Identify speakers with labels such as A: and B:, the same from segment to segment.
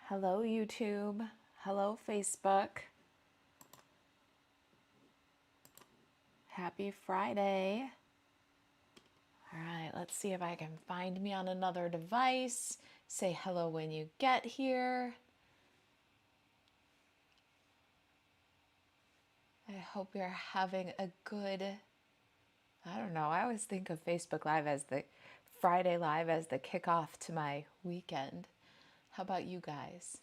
A: Hello, YouTube. Hello, Facebook. Happy Friday. All right, let's see if I can find me on another device. Say hello when you get here. I hope you're having a good, I don't know, I always think of Facebook Live as the Friday Live as the kickoff to my weekend. How about you guys?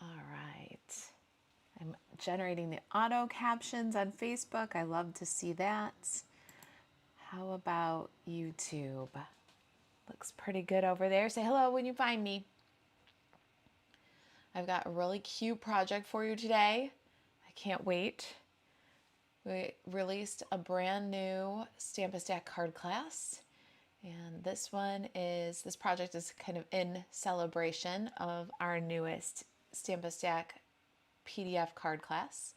A: All right. I'm generating the auto captions on Facebook. I love to see that. How about YouTube? Looks pretty good over there. Say hello when you find me. I've got a really cute project for you today. I can't wait. We released a brand new Stamp Stack card class. And this project is kind of in celebration of our newest Stamp Stack PDF card class.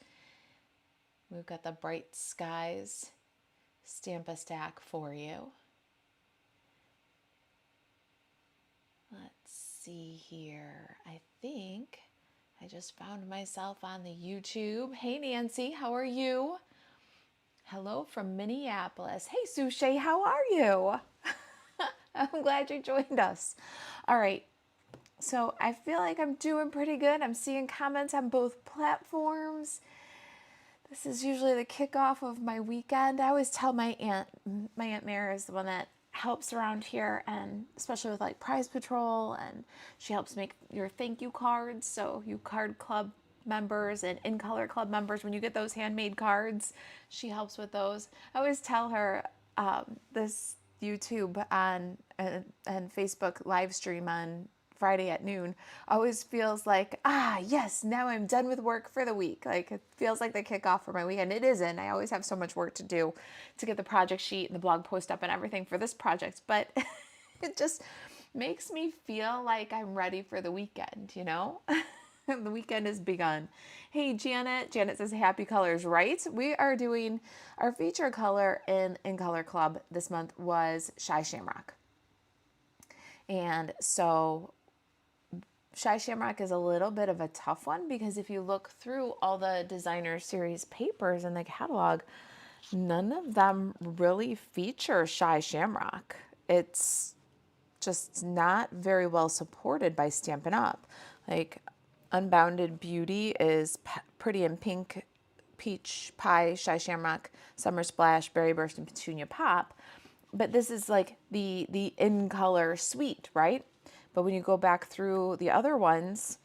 A: We've got the Bright Skies Stamp Stack for you. Let's see here. I think I just found myself on the YouTube. Hey Nancy, how are you? Hello from Minneapolis. Hey Suche, how are you? I'm glad you joined us. All right, so I feel like I'm doing pretty good. I'm seeing comments on both platforms. This is usually the kickoff of my weekend. I always tell my Aunt Mary is the one that helps around here, and especially with like Prize Patrol, and she helps make your thank you cards. So you card club members and in color club members, when you get those handmade cards, she helps with those. I always tell her this YouTube and Facebook live stream on Friday at noon always feels like, yes, now I'm done with work for the week. Like it feels like the kickoff for my weekend. It isn't. I always have so much work to do to get the project sheet and the blog post up and everything for this project, but it just makes me feel like I'm ready for the weekend, you know? The weekend has begun. Hey, Janet. Janet says happy colors, right? We are doing our feature color in Color Club this month was Shy Shamrock. And so Shy Shamrock is a little bit of a tough one because if you look through all the designer series papers in the catalog, none of them really feature Shy Shamrock. It's just not very well supported by Stampin' Up. Like Unbounded Beauty is Pretty in Pink, Peach Pie, Shy Shamrock, Summer Splash, Berry Burst, and Petunia Pop. But this is like the in color suite, right? But when you go back through the other ones,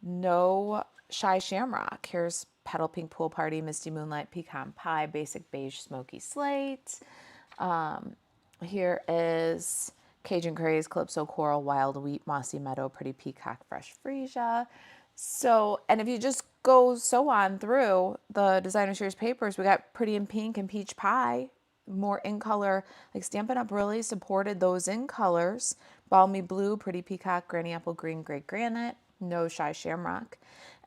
A: no Shy Shamrock. Here's Petal Pink Pool Party, Misty Moonlight, Pecan Pie, Basic Beige Smoky Slate. Here is Cajun Craze, Calypso Coral, Wild Wheat, Mossy Meadow, Pretty Peacock, Fresh Freesia. So, and if you just go so on through the designer series papers, we got Pretty in Pink and Peach Pie, more in color. Like Stampin' Up really supported those in colors. Balmy Blue, Pretty Peacock, Granny Apple Green, Great Granite, no Shy Shamrock.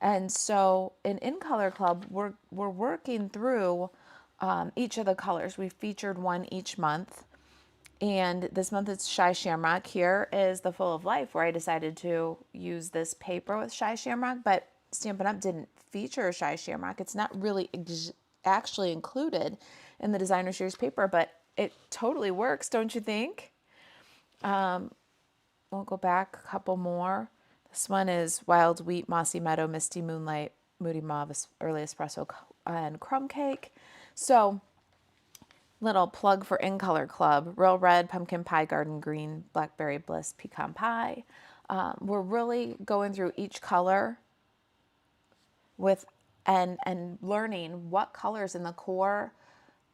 A: And so in Color Club, we're working through each of the colors. We featured one each month. And this month it's Shy Shamrock. Here is the Full of Life, where I decided to use this paper with Shy Shamrock, but Stampin' Up didn't feature Shy Shamrock. It's not really actually included in the designer series paper, but it totally works, don't you think? We'll go back a couple more. This one is Wild Wheat, Mossy Meadow, Misty Moonlight, Moody Mauve, Early Espresso, and Crumb Cake. So, little plug for In Color Club. Real Red, Pumpkin Pie, Garden Green, Blackberry Bliss, Pecan Pie. We're really going through each color with and learning what colors in the core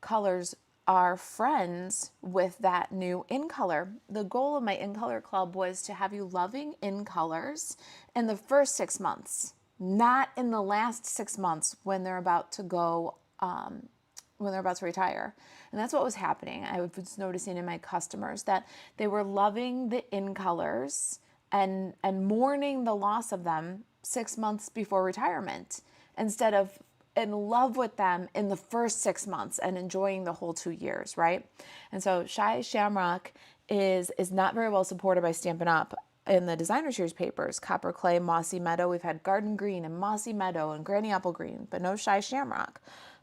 A: colors are friends with that new in color. The goal of my In Color Club was to have you loving in colors in the first 6 months, not in the last 6 months when they're about to go, when they're about to retire. And that's what was happening. I was noticing in my customers that they were loving the in colors and mourning the loss of them 6 months before retirement, instead of in love with them in the first 6 months and enjoying the whole 2 years, right? And so Shy Shamrock is not very well supported by Stampin' Up in the designer series papers. Copper Clay, Mossy Meadow. We've had Garden Green and Mossy Meadow and Granny Apple Green, but no Shy Shamrock.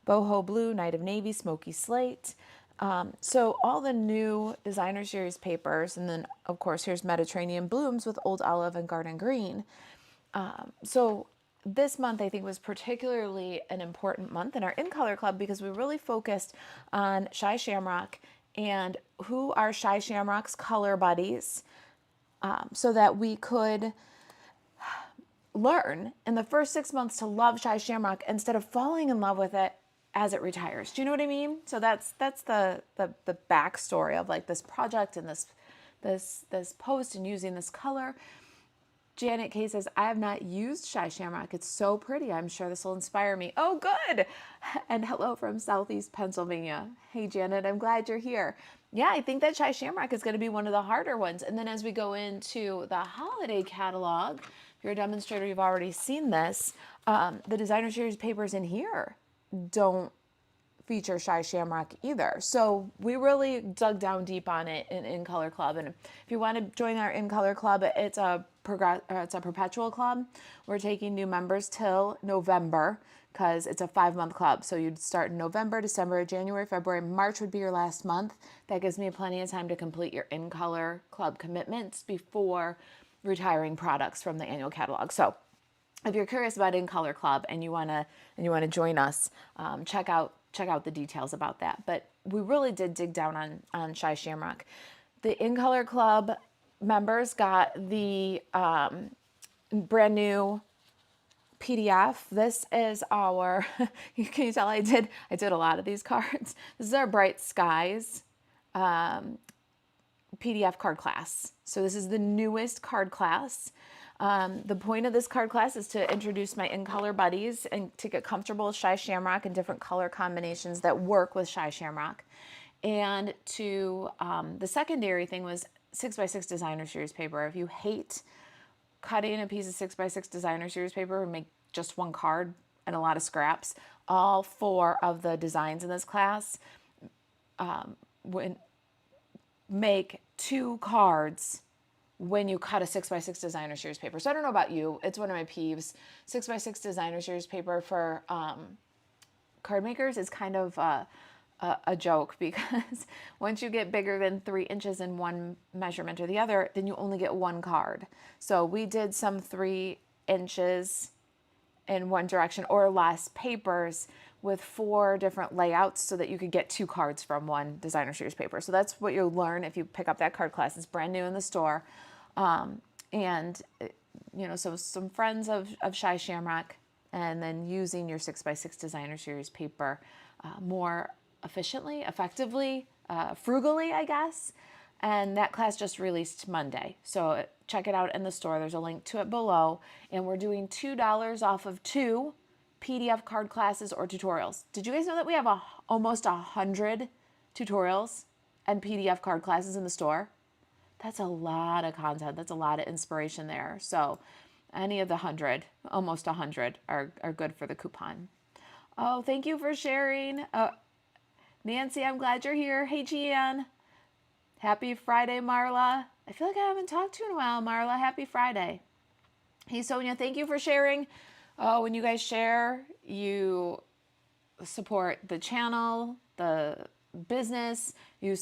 A: Boho Blue, Night of Navy, Smoky Slate. So all the new designer series papers, and then of course here's Mediterranean Blooms with Old Olive and Garden Green. So this month I think was particularly an important month in our In Color Club because we really focused on Shy Shamrock and who are Shy Shamrock's color buddies, so that we could learn in the first 6 months to love Shy Shamrock instead of falling in love with it as it retires. Do you know what I mean? So that's the backstory of like this project and this post and using this color. Janet K says, I have not used Shy Shamrock. It's so pretty. I'm sure this will inspire me. Oh, good. And hello from Southeast Pennsylvania. Hey, Janet, I'm glad you're here. Yeah, I think that Shy Shamrock is going to be one of the harder ones. And then as we go into the holiday catalog, if you're a demonstrator, you've already seen this. The designer series papers in here don't feature Shy Shamrock either. So we really dug down deep on it in Color Club. And if you want to join our In Color Club, it's a perpetual club. We're taking new members till November because it's a 5-month club. So you'd start in November, December, January, February, March would be your last month. That gives me plenty of time to complete your In Color Club commitments before retiring products from the annual catalog. So if you're curious about In Color Club and you want to join us, check out the details about that. But we really did dig down on Shy Shamrock. The In Color Club members got the brand new PDF. This is our, can you tell I did a lot of these cards. This is our Bright Skies PDF card class. So this is the newest card class. The point of this card class is to introduce my In Color buddies and to get comfortable with Shy Shamrock and different color combinations that work with Shy Shamrock. And to the secondary thing was 6x6 designer series paper. If you hate cutting a piece of 6x6 designer series paper and make just one card and a lot of scraps, all 4 of the designs in this class make 2 cards when you cut a 6x6 designer series paper. So I don't know about you, it's one of my peeves. 6x6 designer series paper for card makers is kind of a joke because once you get bigger than 3 inches in one measurement or the other, then you only get 1 card. So we did some 3 inches in one direction or less papers with 4 different layouts so that you could get 2 cards from one designer series paper. So that's what you'll learn if you pick up that card class. It's brand new in the store. And you know, so some friends of Shy Shamrock, and then using your 6x6 designer series paper more efficiently, effectively, frugally, I guess. And that class just released Monday. So check it out in the store. There's a link to it below. And we're doing $2 off of 2 PDF card classes or tutorials. Did you guys know that we have almost 100 tutorials and PDF card classes in the store? That's a lot of content. That's a lot of inspiration there. So any of the 100, almost 100 are good for the coupon. Oh, thank you for sharing. Nancy, I'm glad you're here. Hey, Gian. Happy Friday, Marla. I feel like I haven't talked to you in a while, Marla. Happy Friday. Hey, Sonia, thank you for sharing. Oh, when you guys share, you support the channel, the business, you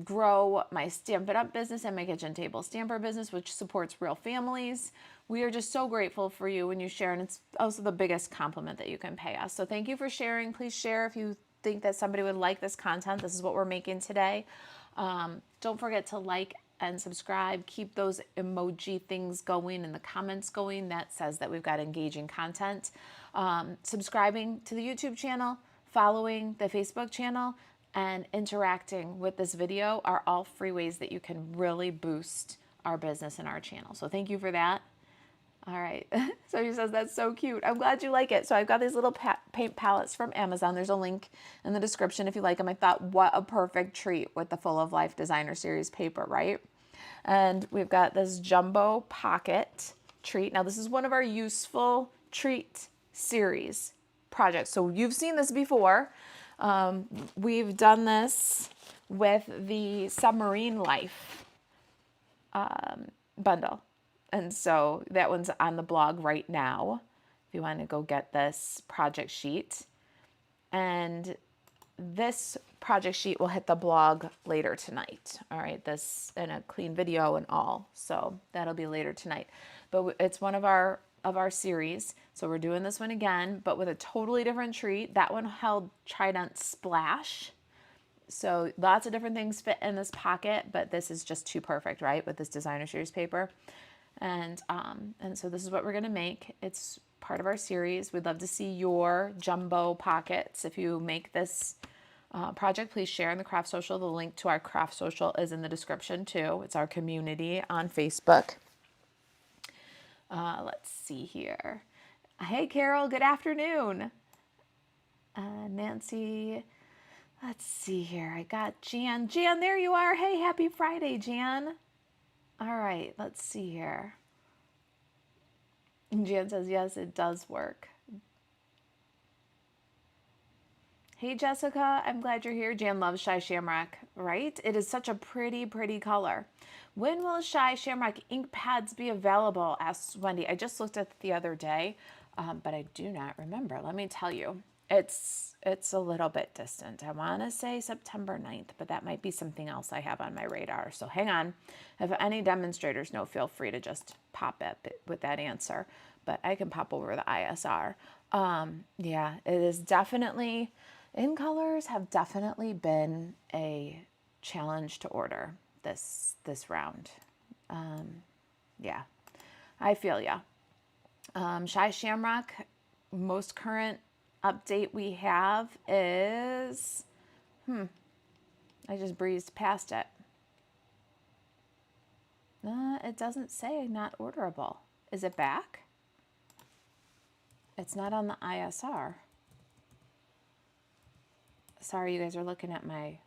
A: grow my Stampin' Up business and my kitchen table stamper business, which supports real families. We are just so grateful for you when you share, and it's also the biggest compliment that you can pay us. So thank you for sharing. Please share if you think that somebody would like this content. This is what we're making today. Don't forget to like and subscribe. Keep those emoji things going and the comments going. That says that we've got engaging content. Subscribing to the YouTube channel, following the Facebook channel, and interacting with this video are all free ways that you can really boost our business and our channel. So thank you for that. All right. So she says, that's so cute. I'm glad you like it. So I've got these little paint palettes from Amazon. There's a link in the description if you like them. I thought, what a perfect treat with the Full of Life Designer Series paper, right? And we've got this Jumbo Pocket treat. Now this is one of our useful treat series project. So you've seen this before. We've done this with the Submarine Life bundle. And so that one's on the blog right now if you want to go get this project sheet. And this project sheet will hit the blog later tonight. All right, this in a clean video and all. So that'll be later tonight. But it's one of our series. So we're doing this one again, but with a totally different treat. That one held Trident Splash. So lots of different things fit in this pocket, but this is just too perfect, right? With this designer series paper. And so this is what we're going to make. It's part of our series. We'd love to see your jumbo pockets. If you make this project, please share in the Craft Social. The link to our Craft Social is in the description too. It's our community on Facebook. Let's see here. Hey, Carol, good afternoon. Nancy, let's see here. I got Jan. Jan, there you are. Hey, happy Friday, Jan. All right, let's see here. And Jan says, yes, it does work. Hey, Jessica, I'm glad you're here. Jan loves Shy Shamrock, right? It is such a pretty, pretty color. When will Shy Shamrock ink pads be available? Asked Wendy. I just looked at it the other day, but I do not remember. Let me tell you. It's a little bit distant. I want to say September 9th, but that might be something else I have on my radar. So hang on. If any demonstrators know, feel free to just pop it with that answer. But I can pop over the ISR. Yeah, it is definitely, in colors have definitely been a challenge to order this round. Yeah, I feel ya. Shy Shamrock, most current update we have is, I just breezed past it. It doesn't say not orderable. Is it back? It's not on the ISR. Sorry, you guys are looking at my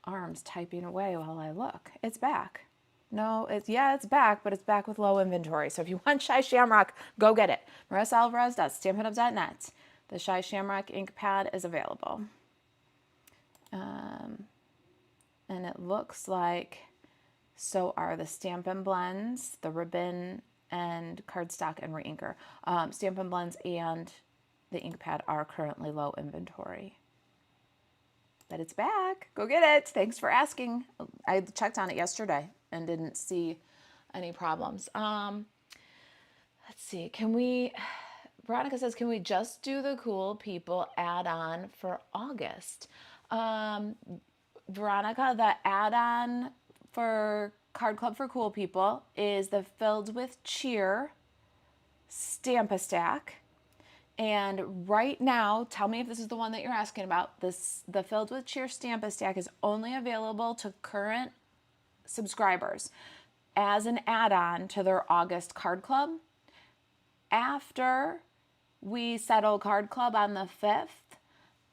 A: arms typing away while I look. It's back. No, it's back, but it's back with low inventory. So if you want Shy Shamrock, go get it. MarisaAlvarez.StampinUp.net. The Shy Shamrock ink pad is available. And it looks like so are the Stampin' Blends, the ribbon, and cardstock and reinker. Stampin' Blends and the ink pad are currently low inventory. But it's back. Go get it. Thanks for asking. I checked on it yesterday and didn't see any problems. Let's see. Veronica says, can we just do the Cool People add-on for August? Veronica, the add-on for Card Club for Cool People is the Filled with Cheer Stamp-A-Stack. And right now, tell me if this is the one that you're asking about. The Filled with Cheer Stamp-A-Stack is only available to current subscribers as an add-on to their August Card Club. After we settle Card Club on the 5th,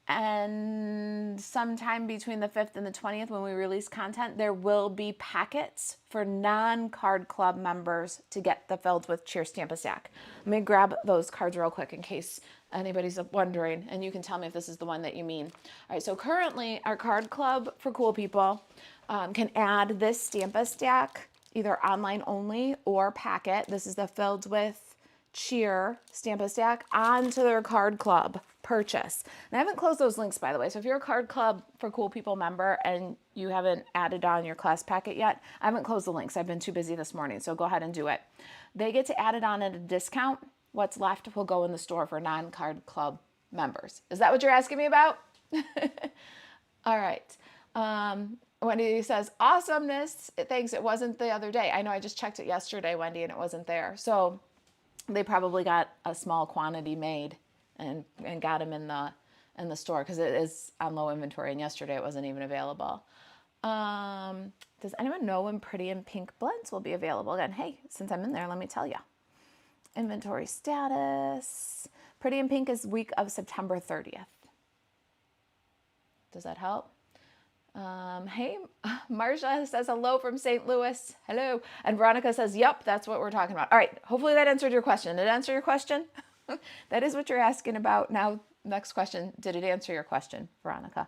A: and sometime between the 5th and the 20th when we release content, there will be packets for non-Card Club members to get the Filled with Cheer Stamp-A-Stack. Let me grab those cards real quick in case anybody's wondering, and you can tell me if this is the one that you mean. All right, so currently our Card Club for Cool People can add this Stamp-A-Stack, either online only or packet. This is the Filled with Cheer Stamp-A-Stack onto their Card Club purchase. And I haven't closed those links, by the way. So if you're a Card Club for Cool People member and you haven't added on your class packet yet, I haven't closed the links. I've been too busy this morning, so go ahead and do it. They get to add it on at a discount. What's left will go in the store for non-Card Club members. Is that what you're asking me about? All right. Wendy says, awesomeness. Thanks. It wasn't the other day. I know I just checked it yesterday, Wendy, and it wasn't there. So they probably got a small quantity made and got them in the store because it is on low inventory, and yesterday it wasn't even available. Does anyone know when Pretty in Pink blends will be available again? Hey, since I'm in there, let me tell you. Inventory status. Pretty in Pink is week of September 30th. Does that help? Hey, Marsha says hello from St. Louis. Hello. And Veronica says, yep, that's what we're talking about. All right. Hopefully that answered your question. Did it answer your question? That is what you're asking about. Now, next question. Did it answer your question, Veronica?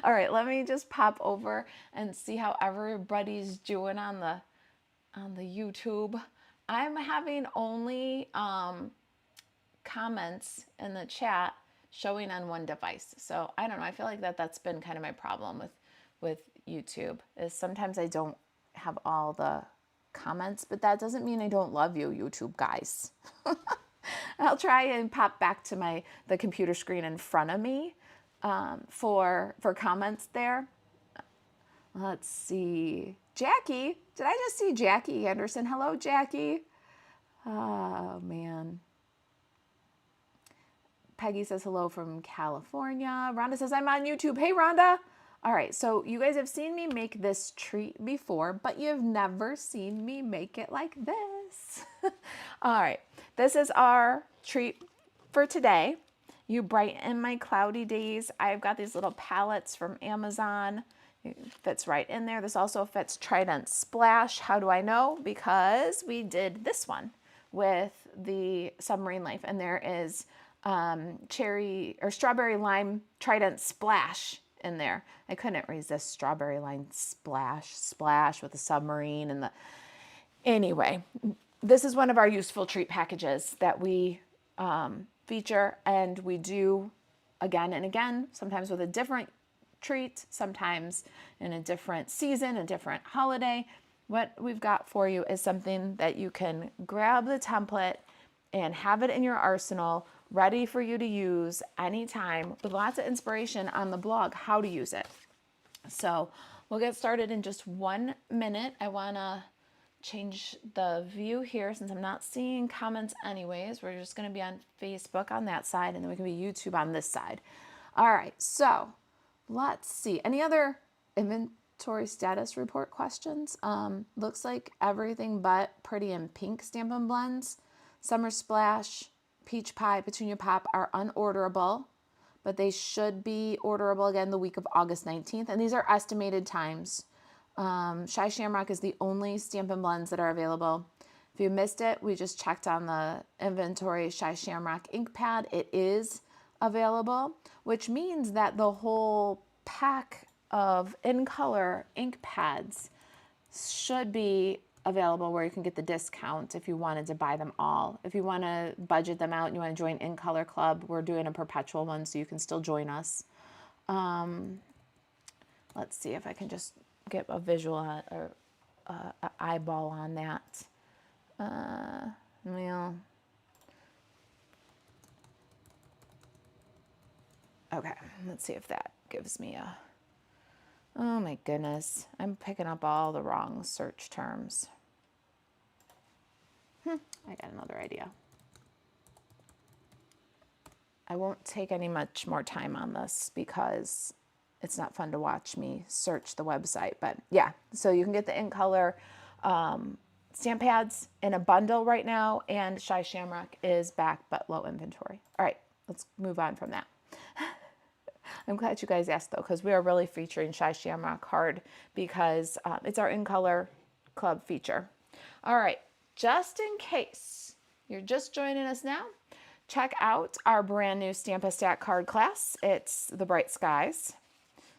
A: All right, let me just pop over and see how everybody's doing on the YouTube. I'm having only comments in the chat showing on one device. So I don't know. I feel like that's been kind of my problem with YouTube, is sometimes I don't have all the comments, but that doesn't mean I don't love you, YouTube guys. I'll try and pop back to the computer screen in front of me for comments there. Let's see. Jackie, did I just see Jackie Anderson? Hello, Jackie. Oh, man. Peggy says hello from California. Rhonda says I'm on YouTube. Hey, Rhonda. All right, so you guys have seen me make this treat before, but you've never seen me make it like this. All right, this is our treat for today. You brighten my cloudy days. I've got these little palettes from Amazon. It fits right in there. This also fits Trident Splash. How do I know? Because we did this one with the Submarine Life, and there is cherry or strawberry lime Trident Splash in there. I couldn't resist strawberry lime splash with the submarine and the... Anyway, this is one of our useful treat packages that we feature, and we do again and again, sometimes with a different treat, sometimes in a different season, a different holiday. What we've got for you is something that you can grab the template and have it in your arsenal, ready for you to use anytime, with lots of inspiration on the blog how to use it. So we'll get started in just 1 minute. I want to change the view here since I'm not seeing comments anyways. We're just going to be on Facebook on that side, and then we can be YouTube on this side. All right, so let's see. Any other inventory status report questions? Looks like everything but Pretty in Pink Stampin' Blends, Summer Splash, Peach Pie, Petunia Pop are unorderable, but they should be orderable again the week of August 19th. And these are estimated times. Shy Shamrock is the only Stampin' Blends that are available. If you missed it, we just checked on the inventory. Shy Shamrock ink pad, it is available, which means that the whole pack of in color ink pads should be available, where you can get the discount if you wanted to buy them all. If you want to budget them out and you want to join In Color Club, we're doing a perpetual one, so you can still join us. Let's see if I can just get a visual or an eyeball on that. Well, okay, let's see if that gives me a... Oh my goodness, I'm picking up all the wrong search terms. I got another idea. I won't take much more time on this because it's not fun to watch me search the website. But yeah, so you can get the In Color stamp pads in a bundle right now, and Shy Shamrock is back but low inventory. All right, let's move on from that. I'm glad you guys asked though, because we are really featuring Shy Shamrock hard because it's our In Color Club feature. All right, just in case you're just joining us now, check out our brand new Stamp-A-Stack card class. It's the Bright Skies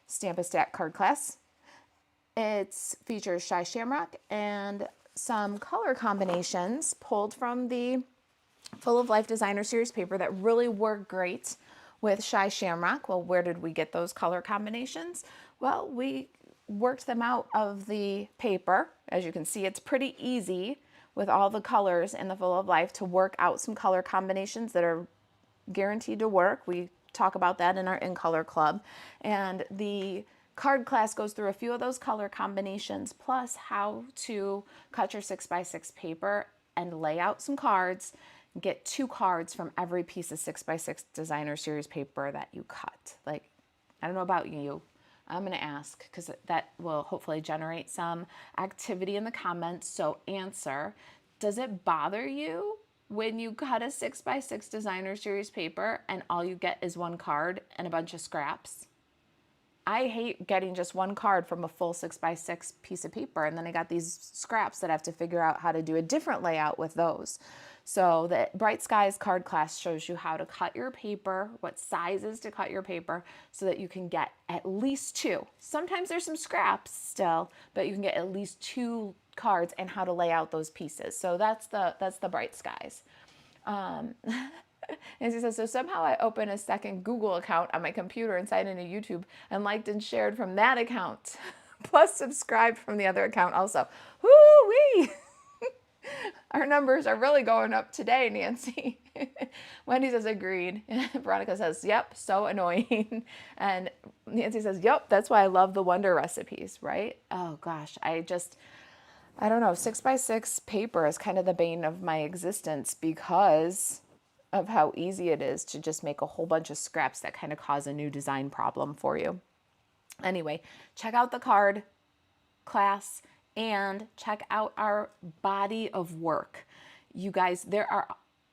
A: Stamp-A-Stack card class. It features Shy Shamrock and some color combinations pulled from the Full of Life Designer Series paper that really work great with Shy Shamrock. Well, where did we get those color combinations? Well, we worked them out of the paper. As you can see, it's pretty easy with all the colors in the Full of Life to work out some color combinations that are guaranteed to work. We talk about that in our In Color Club. And the card class goes through a few of those color combinations, plus how to cut your 6x6 paper and lay out some cards. Get 2 cards from every piece of 6x6 Designer Series paper that you cut. Like, I don't know about you. I'm going to ask because that will hopefully generate some activity in the comments. So answer, does it bother you when you cut a 6x6 Designer Series paper and all you get is 1 card and a bunch of scraps? I hate getting just one card from a full 6x6 piece of paper, and then I got these scraps that I have to figure out how to do a different layout with those. So the Bright Skies card class shows you how to cut your paper, what sizes to cut your paper, so that you can get at least 2. Sometimes there's some scraps still, but you can get at least 2 cards and how to lay out those pieces. So that's the Bright Skies. And she says, so somehow I opened a second Google account on my computer and signed into YouTube and liked and shared from that account, plus subscribed from the other account also. Woo-wee! Our numbers are really going up today, Nancy. Wendy says, agreed. Veronica says, yep, so annoying. And Nancy says, yep, that's why I love the Wonder recipes, right? Oh gosh, I don't know, 6x6 paper is kind of the bane of my existence because of how easy it is to just make a whole bunch of scraps that kind of cause a new design problem for you. Anyway, check out the card class and check out our body of work. You guys, there are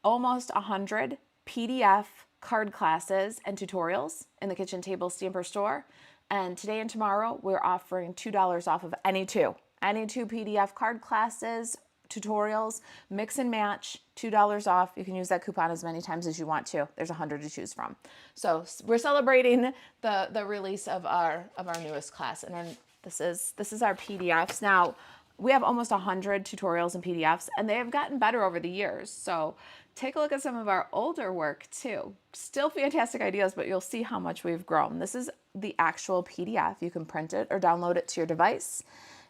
A: almost 100 PDF card classes and tutorials in the Kitchen Table Stamper store. And today and tomorrow, we're offering $2 off of any two PDF card classes, tutorials, mix and match, $2 off. You can use that coupon as many times as you want to. There's 100 to choose from. So we're celebrating the release of our newest class, and this is our PDFs. Now we have almost 100 tutorials and PDFs, and they have gotten better over the years. So take a look at some of our older work too. Still fantastic ideas, but you'll see how much we've grown. This is the actual PDF. You can print it or download it to your device.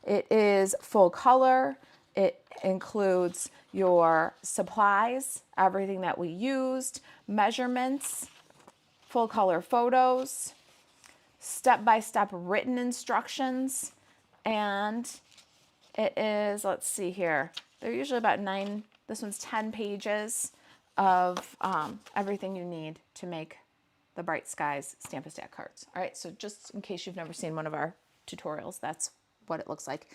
A: It is full color. It includes your supplies, everything that we used, measurements, full color photos, step-by-step written instructions, and it is, let's see here, they're usually about 9, this one's 10 pages of everything you need to make the Bright Skies Stamp-A-Stack cards. All right, so just in case you've never seen one of our tutorials, that's what it looks like.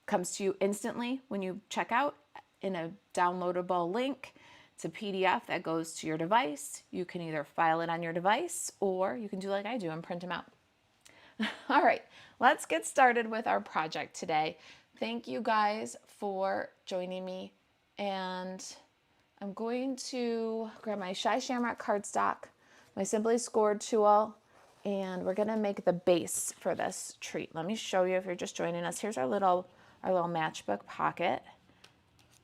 A: Comes to you instantly when you check out in a downloadable link. It's a PDF that goes to your device. You can either file it on your device or you can do like I do and print them out. All right, let's get started with our project today. Thank you guys for joining me, and I'm going to grab my Shamrock cardstock, my Simply Scored tool, and we're gonna make the base for this treat. Let me show you if you're just joining us. Here's our little matchbook pocket.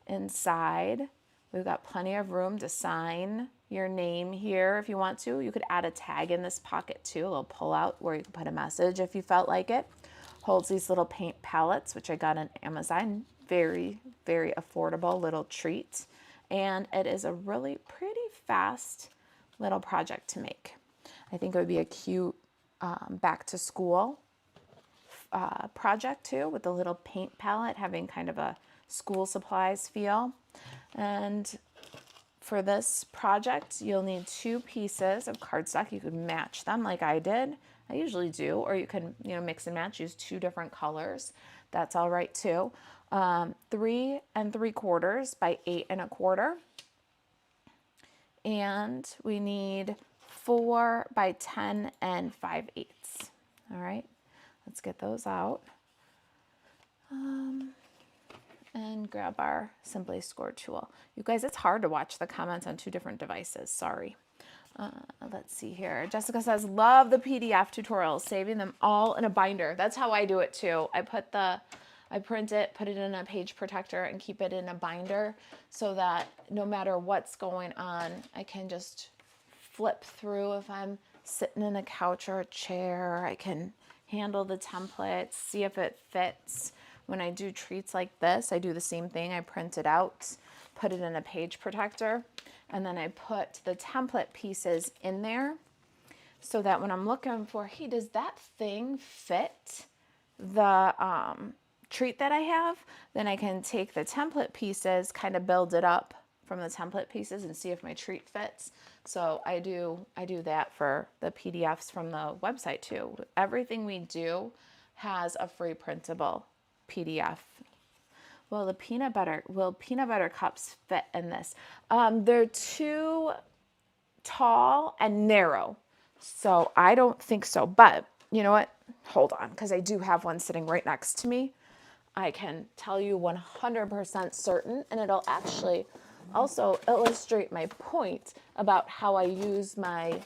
A: Inside, we've got plenty of room to sign your name here if you want to. You could add a tag in this pocket too, a little pull out where you can put a message if you felt like it. Holds these little paint palettes, which I got on Amazon. Very, very affordable little treat. And it is a really pretty fast little project to make. I think it would be a cute back to school project too, with the little paint palette having kind of a school supplies feel. And for this project, you'll need 2 pieces of cardstock. You could match them like I did. I usually do, or you can mix and match, use 2 different colors. That's all right too. 3 3/4 by 8 1/4. And we need 4 by 10 5/8. All right, let's get those out. And grab our Simply Scored tool. You guys, it's hard to watch the comments on 2 different devices. Sorry. Let's see here. Jessica says, love the PDF tutorials, saving them all in a binder. That's how I do it too. I print it, put it in a page protector, and keep it in a binder so that no matter what's going on, I can just flip through. If I'm sitting in a couch or a chair, I can handle the templates, see if it fits. When I do treats like this, I do the same thing. I print it out, put it in a page protector, and then I put the template pieces in there so that when I'm looking for, hey, does that thing fit the treat that I have? Then I can take the template pieces, kind of build it up from the template pieces and see if my treat fits. So I do that for the PDFs from the website too. Everything we do has a free printable PDF. Will peanut butter cups fit in this? They're too tall and narrow, so I don't think so. But you know what? Hold on, because I do have one sitting right next to me. I can tell you 100% certain, and it'll actually also illustrate my point about how I use my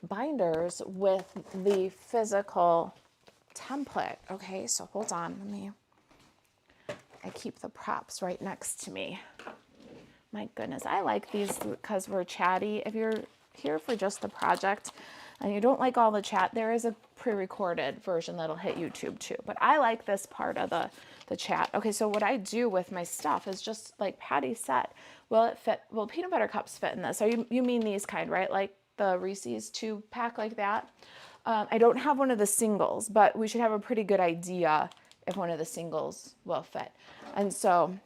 A: binders with the physical template. Okay, so hold on, I keep the props right next to me. My goodness, I like these because we're chatty. If you're here for just the project and you don't like all the chat, there is a pre-recorded version that'll hit YouTube too. But I like this part of the chat. Okay, so what I do with my stuff is just like Patty said, will it fit? Will peanut butter cups fit in this? So you mean these kind, right? Like the Reese's 2-pack like that? I don't have one of the singles, but we should have a pretty good idea if one of the singles will fit. And so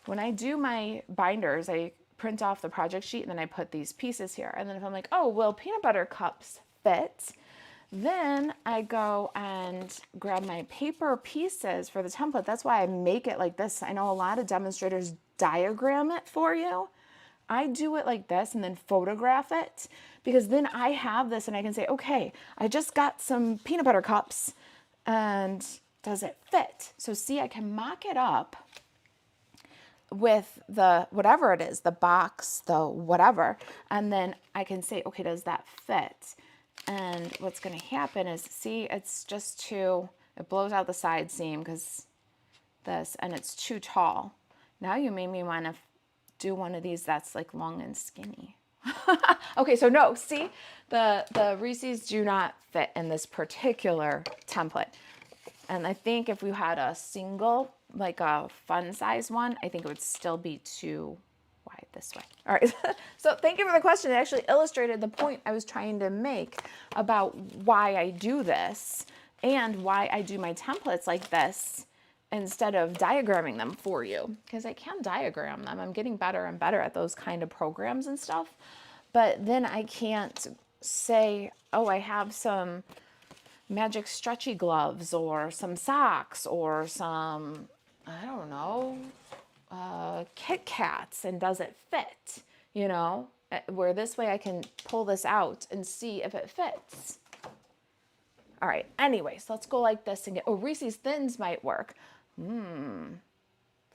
A: when I do my binders, I print off the project sheet and then I put these pieces here. And then if I'm like, oh, will peanut butter cups fit? Then I go and grab my paper pieces for the template. That's why I make it like this. I know a lot of demonstrators diagram it for you. I do it like this and then photograph it, because then I have this and I can say, okay, I just got some peanut butter cups and does it fit? So see, I can mock it up with the whatever it is, the box, the whatever, and then I can say, okay, does that fit? And what's going to happen is, see, it's just too, it blows out the side seam because this, and it's too tall. Now you made me want to do one of these that's like long and skinny. Okay, so no, see, the Reese's do not fit in this particular template. And I think if we had a single, like a fun size one, I think it would still be too wide this way. All right, so thank you for the question. It actually illustrated the point I was trying to make about why I do this and why I do my templates like this instead of diagramming them for you, because I can diagram them. I'm getting better and better at those kind of programs and stuff. But then I can't say, oh, I have some magic stretchy gloves or some socks or some, I don't know, Kit Kats, and does it fit, you know, where this way I can pull this out and see if it fits. All right, anyways, let's go like this and get, oh, Reese's Thins might work.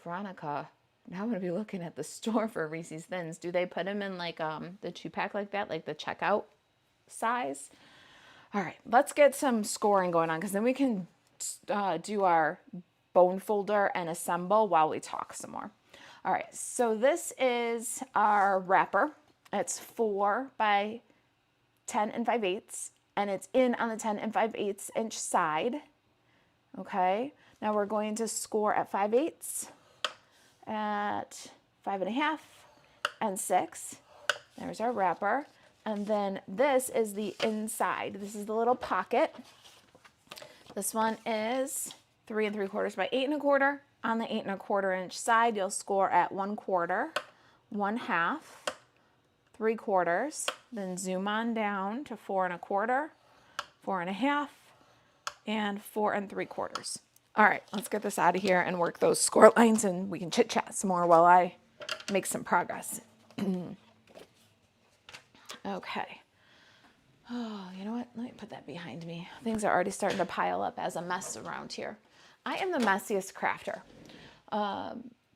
A: Veronica, now I'm going to be looking at the store for Reese's Thins. Do they put them in like the 2-pack like that, like the checkout size? All right, let's get some scoring going on, because then we can do our bone folder and assemble while we talk some more. All right, so this is our wrapper. It's 4 by 10 5/8, and it's in on the 10 5/8 inch side. Okay, now we're going to score at 5/8, at 5 1/2, and 6. There's our wrapper. And then this is the inside. This is the little pocket. This one is 3 3/4 by 8 1/4. On the 8 1/4 inch side, you'll score at 1/4, 1/2, 3/4. Then zoom on down to 4 1/4, 4 1/2, and 4 3/4. All right, let's get this out of here and work those score lines, and we can chit chat some more while I make some progress. Okay. Oh, you know what? Let me put that behind me. Things are already starting to pile up as a mess around here. I am the messiest crafter.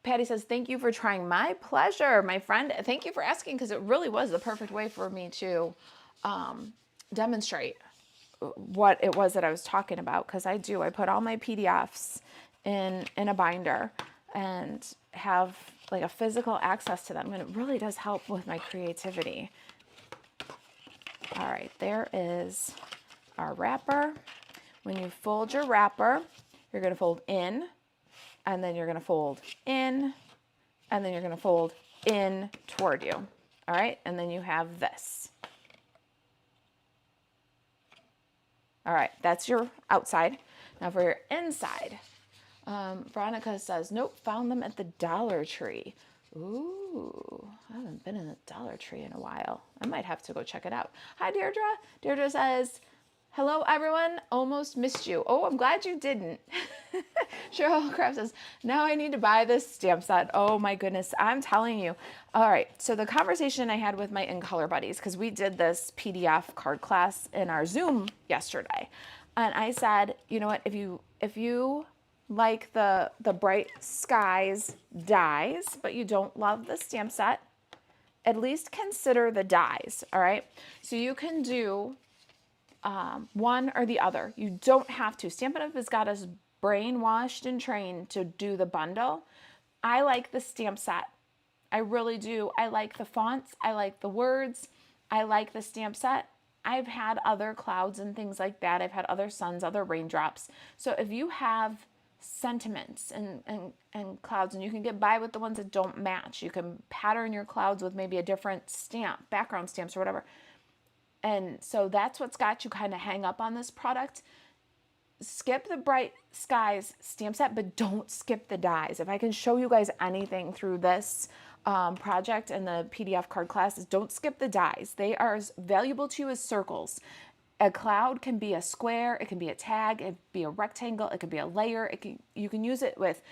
A: Patty says, thank you for trying. My pleasure, my friend. Thank you for asking, because it really was the perfect way for me to demonstrate what it was that I was talking about, because I put all my PDFs in a binder and have like a physical access to them, and it really does help with my creativity. All right, there is our wrapper. When you fold your wrapper, you're going to fold in, and then you're going to fold in, and then you're going to fold in toward you. All right, and then you have this. All right, that's your outside. Now for your inside, Veronica says, nope, found them at the Dollar Tree. Ooh, I haven't been in the Dollar Tree in a while. I might have to go check it out. Hi, Deirdre. Deirdre says, hello, everyone. Almost missed you. Oh, I'm glad you didn't. Cheryl Craft says, now I need to buy this stamp set. Oh, my goodness. I'm telling you. All right. So the conversation I had with my in-color buddies, because we did this PDF card class in our Zoom yesterday. And I said, you know what, if you like the Bright Skies dies, but you don't love the stamp set, at least consider the dies, all right? So you can do one or the other. You don't have to. Stampin' Up! Has got us brainwashed and trained to do the bundle. I like the stamp set. I really do. I like the fonts. I like the words. I like the stamp set. I've had other clouds and things like that. I've had other suns, other raindrops. So if you have sentiments and clouds, and you can get by with the ones that don't match, you can pattern your clouds with maybe a different stamp, background stamps or whatever. And so that's what's got you kind of hang up on this product. Skip the Bright Skies stamp set, but don't skip the dies. If I can show you guys anything through this project and the PDF card classes, don't skip the dies. They are as valuable to you as circles. A cloud can be a square, it can be a tag, it can be a rectangle, it could be a layer. You can use it with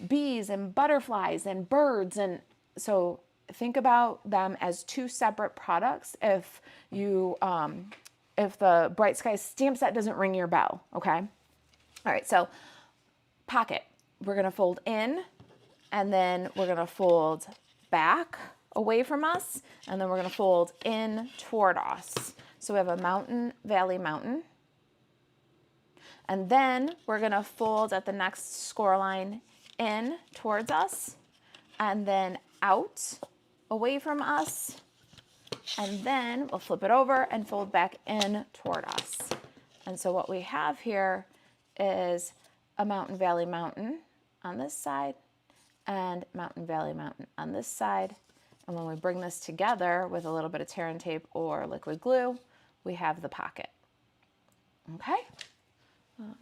A: bees and butterflies and birds. And so think about them as two separate products if you if the Bright Skies stamp set doesn't ring your bell, okay? All right, so pocket. We're gonna fold in, and then we're gonna fold back away from us, and then we're gonna fold in toward us. So we have a mountain, valley, mountain. And then we're gonna fold at the next score line in towards us, and then out away from us, and then we'll flip it over and fold back in toward us. And so what we have here is a mountain, valley, mountain on this side, and mountain, valley, mountain on this side. And when we bring this together with a little bit of tear and tape or liquid glue, we have the pocket. Okay?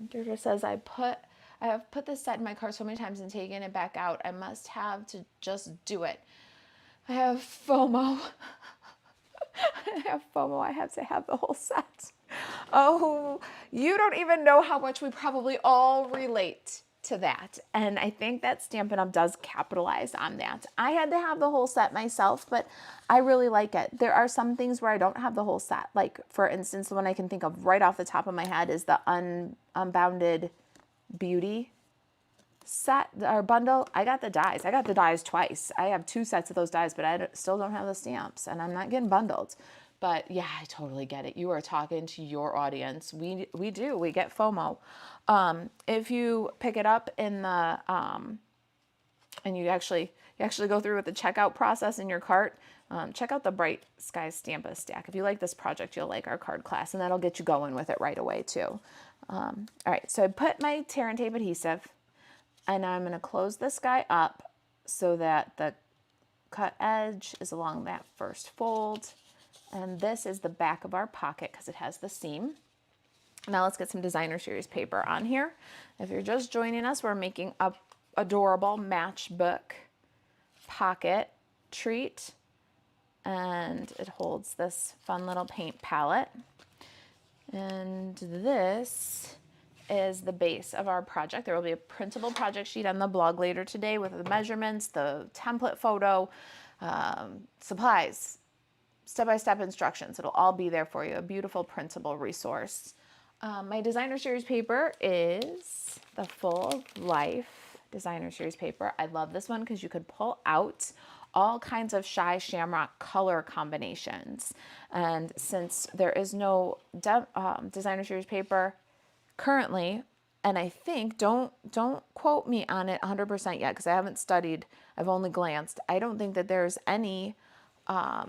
A: Deirdre says, I have put this set in my cart so many times and taken it back out. I must have to just do it. I have FOMO. I have FOMO. I have to have the whole set. Oh, you don't even know how much we probably all relate to that. And I think that Stampin' Up! Does capitalize on that. I had to have the whole set myself, but I really like it. There are some things where I don't have the whole set. Like, for instance, the one I can think of right off the top of my head is the Unbounded Beauty set or bundle. I got the dies. I got the dies twice. I have two sets of those dies, but I still don't have the stamps, and I'm not getting bundled. But yeah, I totally get it. You are talking to your audience. We do. We get FOMO. If you pick it up in the and you actually go through with the checkout process in your cart, check out the Bright Skies Stampa Stack. If you like this project, you'll like our card class, and that'll get you going with it right away too. All right, so I put my tear and tape adhesive, and I'm going to close this guy up so that the cut edge is along that first fold. And this is the back of our pocket because it has the seam. Now let's get some Designer Series paper on here. If you're just joining us, we're making a adorable matchbook pocket treat. And it holds this fun little paint palette. And this is the base of our project. There will be a printable project sheet on the blog later today with the measurements, the template photo, supplies, step-by-step instructions. It'll all be there for you. A beautiful printable resource. My Designer Series paper is the Full Life Designer Series paper. I love this one because you could pull out all kinds of Shy Shamrock color combinations. And since there is no Designer Series paper currently, and I think, don't quote me on it 100% yet because I haven't studied, I've only glanced. I don't think that there's any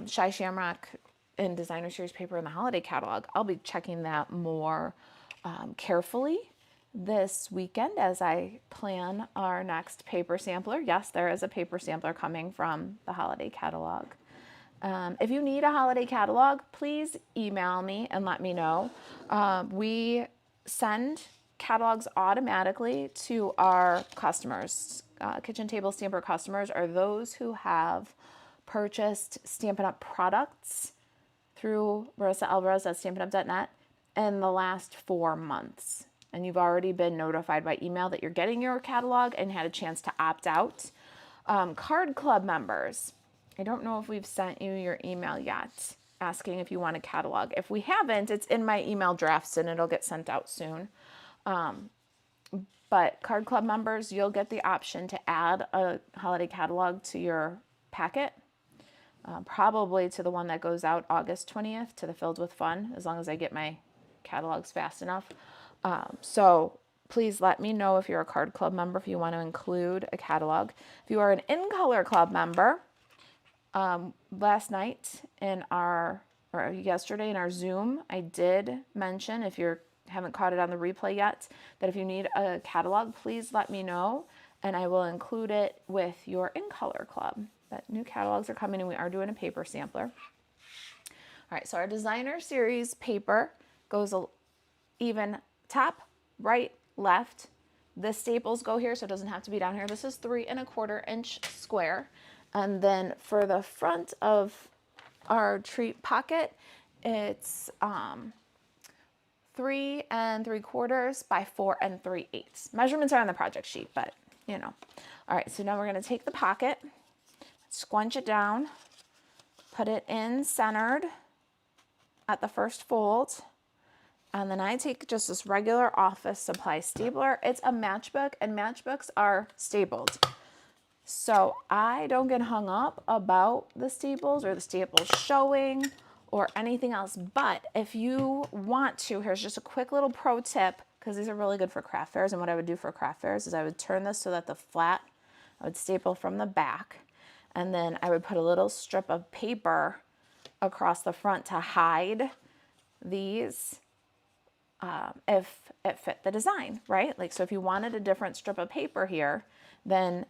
A: Shy Shamrock in Designer Series paper in the holiday catalog. I'll be checking that more carefully this weekend as I plan our next paper sampler. Yes, there is a paper sampler coming from the holiday catalog. If you need a holiday catalog, please email me and let me know. We send catalogs automatically to our customers. Kitchen Table Stamper customers are those who have purchased Stampin' Up! Products through Marisa Alvarez at stampinup.net in the last 4 months. And you've already been notified by email that you're getting your catalog and had a chance to opt out. Card Club members, I don't know if we've sent you your email yet. asking if you want a catalog. If we haven't, it's in my email drafts and it'll get sent out soon. But Card Club members, you'll get the option to add a holiday catalog to your packet, probably to the one that goes out August 20th, to the Filled with Fun, as long as I get my catalogs fast enough. So please let me know if you're a Card Club member, if you want to include a catalog. If you are an In Color Club member, last night or yesterday in our Zoom, I did mention, if you haven't caught it on the replay yet, that if you need a catalog, please let me know and I will include it with your In Color Club. But new catalogs are coming and we are doing a paper sampler. All right, so our designer series paper goes even top, right, left. The staples go here, so it doesn't have to be down here. This is 3 1/4 inch square. And then for the front of our treat pocket, it's 3 3/4 by 4 3/8. Measurements are on the project sheet, but you know. All right, so now we're going to take the pocket, squunch it down, put it in centered at the first fold, and then I take just this regular office supply stapler. It's a matchbook, and matchbooks are stapled. So I don't get hung up about the staples or the staples showing or anything else. But if you want to, here's just a quick little pro tip, because these are really good for craft fairs. And what I would do for craft fairs is I would turn this so that the flat, I would staple from the back. And then I would put a little strip of paper across the front to hide these if it fit the design, right? Like, so if you wanted a different strip of paper here, then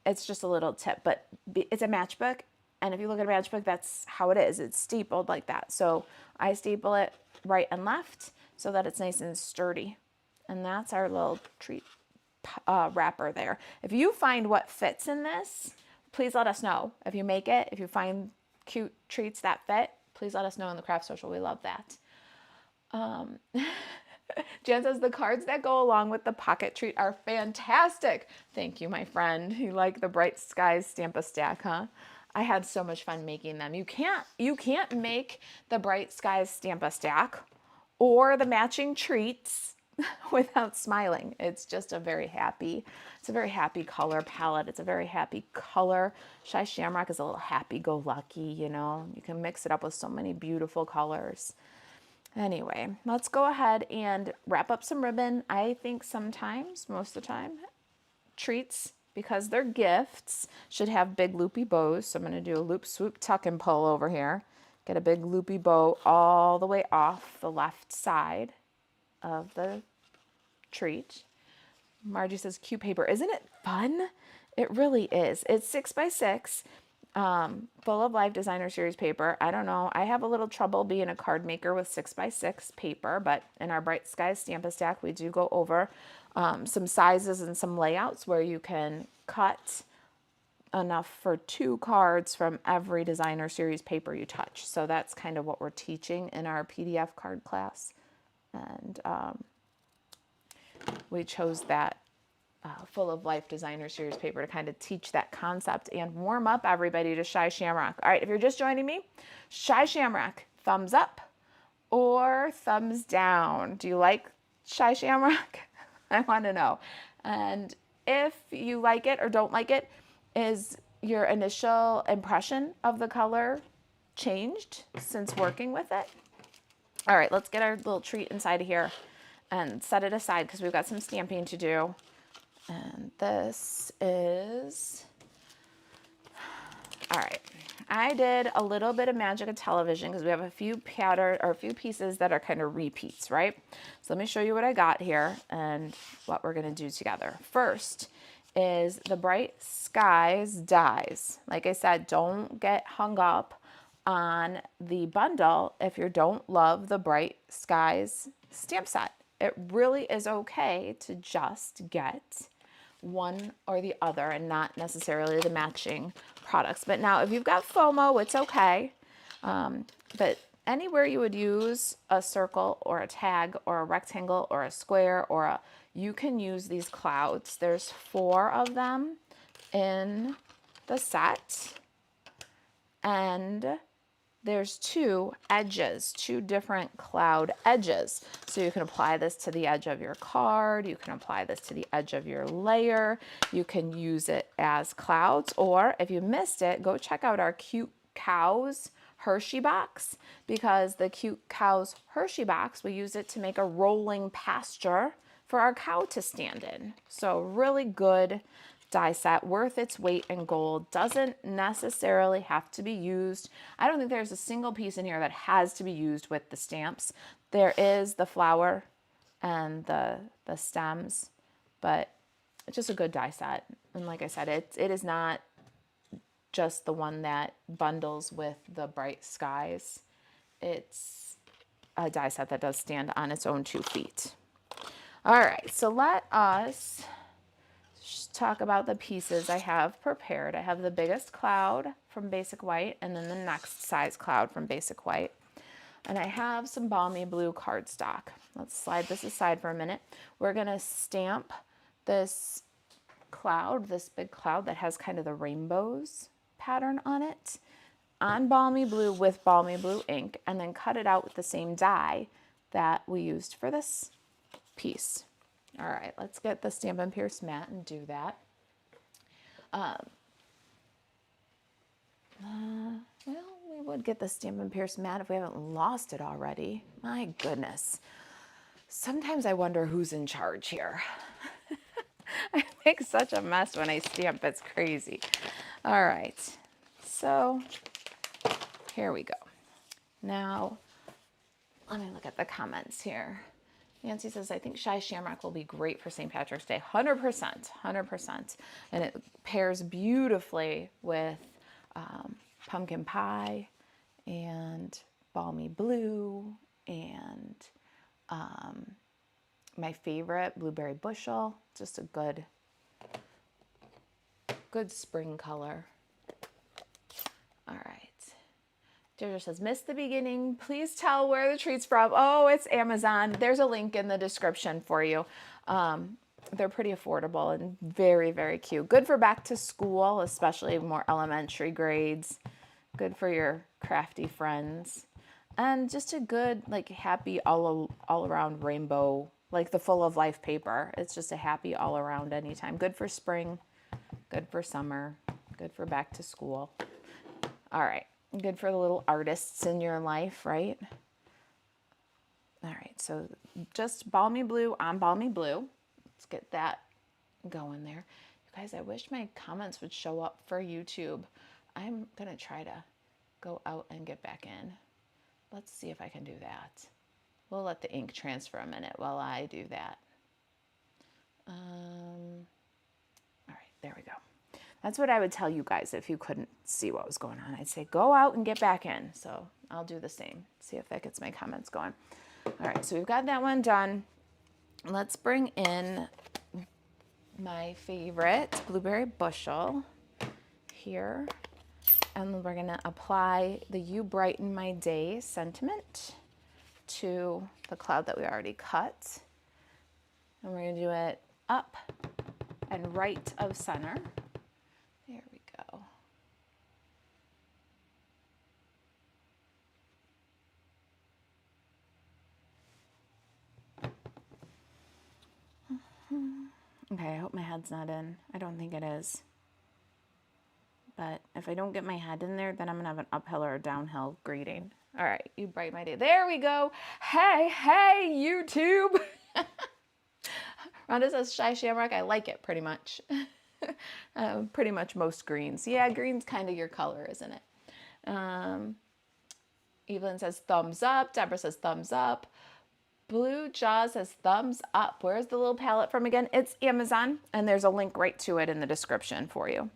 A: it's just a little tip, but it's a matchbook. And if you look at a matchbook, that's how it is. It's stapled like that. So I staple it right and left so that it's nice and sturdy. And that's our little treat wrapper there. If you find what fits in this, please let us know. If you make it, if you find cute treats that fit, please let us know in the Craft Social. We love that. Jan says the cards that go along with the pocket treat are fantastic. Thank you, my friend. You like the Bright Skies Stamp-A-Stack, huh? I had so much fun making them. You can't make the Bright Skies Stamp-A-Stack or the matching treats without smiling. It's just a very happy color palette. It's a very happy color. Shy Shamrock is a little happy-go-lucky, you know. You can mix it up with so many beautiful colors. Anyway, let's go ahead and wrap up some ribbon. I think sometimes, most of the time, treats, because they're gifts, should have big loopy bows. So I'm going to do a loop, swoop, tuck, and pull over here. Get a big loopy bow all the way off the left side of the treat. Margie says, cute paper. Isn't it fun? It really is. It's 6 by 6. Full of Life Designer Series paper. I don't know. I have a little trouble being a card maker with 6 by 6 paper, but in our Bright Skies Stamp-A-Stack, we do go over some sizes and some layouts where you can cut enough for 2 cards from every Designer Series paper you touch. So that's kind of what we're teaching in our PDF card class. And we chose that Full of Life Designer Series paper to kind of teach that concept and warm up everybody to Shy Shamrock. All right, if you're just joining me, Shy Shamrock, thumbs up or thumbs down? Do you like Shy Shamrock? I want to know. And if you like it or don't like it, is your initial impression of the color changed since working with it? All right, let's get our little treat inside of here and set it aside because we've got some stamping to do. And this is, all right, I did a little bit of magic of television because we have a few pieces that are kind of repeats, right? So let me show you what I got here and what we're going to do together. First is the Bright Skies dies. Like I said, don't get hung up on the bundle if you don't love the Bright Skies stamp set. It really is okay to just get one or the other and not necessarily the matching products. But now if you've got FOMO, it's okay. But anywhere you would use a circle or a tag or a rectangle or a square or you can use these clouds. There's 4 of them in the set. And there's two edges, two different cloud edges. So you can apply this to the edge of your card. You can apply this to the edge of your layer. You can use it as clouds, or if you missed it, go check out our Cute Cows Hershey box, because the Cute Cows Hershey box, we use it to make a rolling pasture for our cow to stand in. So really good die set, worth its weight in gold. Doesn't necessarily have to be used. I don't think there's a single piece in here that has to be used with the stamps. There is the flower and the stems, but it's just a good die set. And like I said, it is not just the one that bundles with the bright skies. It's a die set that does stand on its own 2 feet. All right, so let us talk about the pieces I have prepared. I have the biggest cloud from Basic White, and then the next size cloud from Basic White. And I have some balmy blue cardstock. Let's slide this aside for a minute. We're gonna stamp this cloud, this big cloud that has kind of the rainbows pattern on it, on balmy blue with balmy blue ink, and then cut it out with the same die that we used for this piece. All right, let's get the Stampin' Pierce mat and do that. Well, we would get the Stampin' Pierce mat if we haven't lost it already. My goodness. Sometimes I wonder who's in charge here. I make such a mess when I stamp, it's crazy. All right, so here we go. Now, let me look at the comments here. Nancy says, I think Shy Shamrock will be great for St. Patrick's Day. 100%, 100%. And it pairs beautifully with pumpkin pie and balmy blue and my favorite, blueberry bushel. Just a good spring color. All right. Deirdre says, missed the beginning. Please tell where the treat's from. Oh, it's Amazon. There's a link in the description for you. They're pretty affordable and very, very cute. Good for back to school, especially more elementary grades. Good for your crafty friends. And just a good, like, happy all around rainbow, like the full of life paper. It's just a happy all around anytime. Good for spring, good for summer, good for back to school. All right. Good for the little artists in your life, right? All right, so just balmy blue on balmy blue. Let's get that going there. You guys, I wish my comments would show up for YouTube. I'm gonna try to go out and get back in. Let's see if I can do that. We'll let the ink transfer a minute while I do that. All right, there we go. That's what I would tell you guys if you couldn't see what was going on. I'd say, go out and get back in. So I'll do the same. See if that gets my comments going. All right, so we've got that one done. Let's bring in my favorite blueberry bushel here. And we're gonna apply the You Brighten My Day sentiment to the cloud that we already cut. And we're gonna do it up and right of center. There we go. Okay, I hope my head's not in. I don't think it is. But if I don't get my head in there, then I'm gonna have an uphill or a downhill greeting. All right, You Brighten My Day. There we go. Hey, hey, YouTube. Rhonda says, Shy Shamrock, I like it pretty much. Pretty much most greens. Yeah, green's kind of your color, isn't it? Evelyn says thumbs up. Deborah says thumbs up. Blue Jaw says thumbs up. Where's the little palette from again? It's Amazon, and there's a link right to it in the description for you.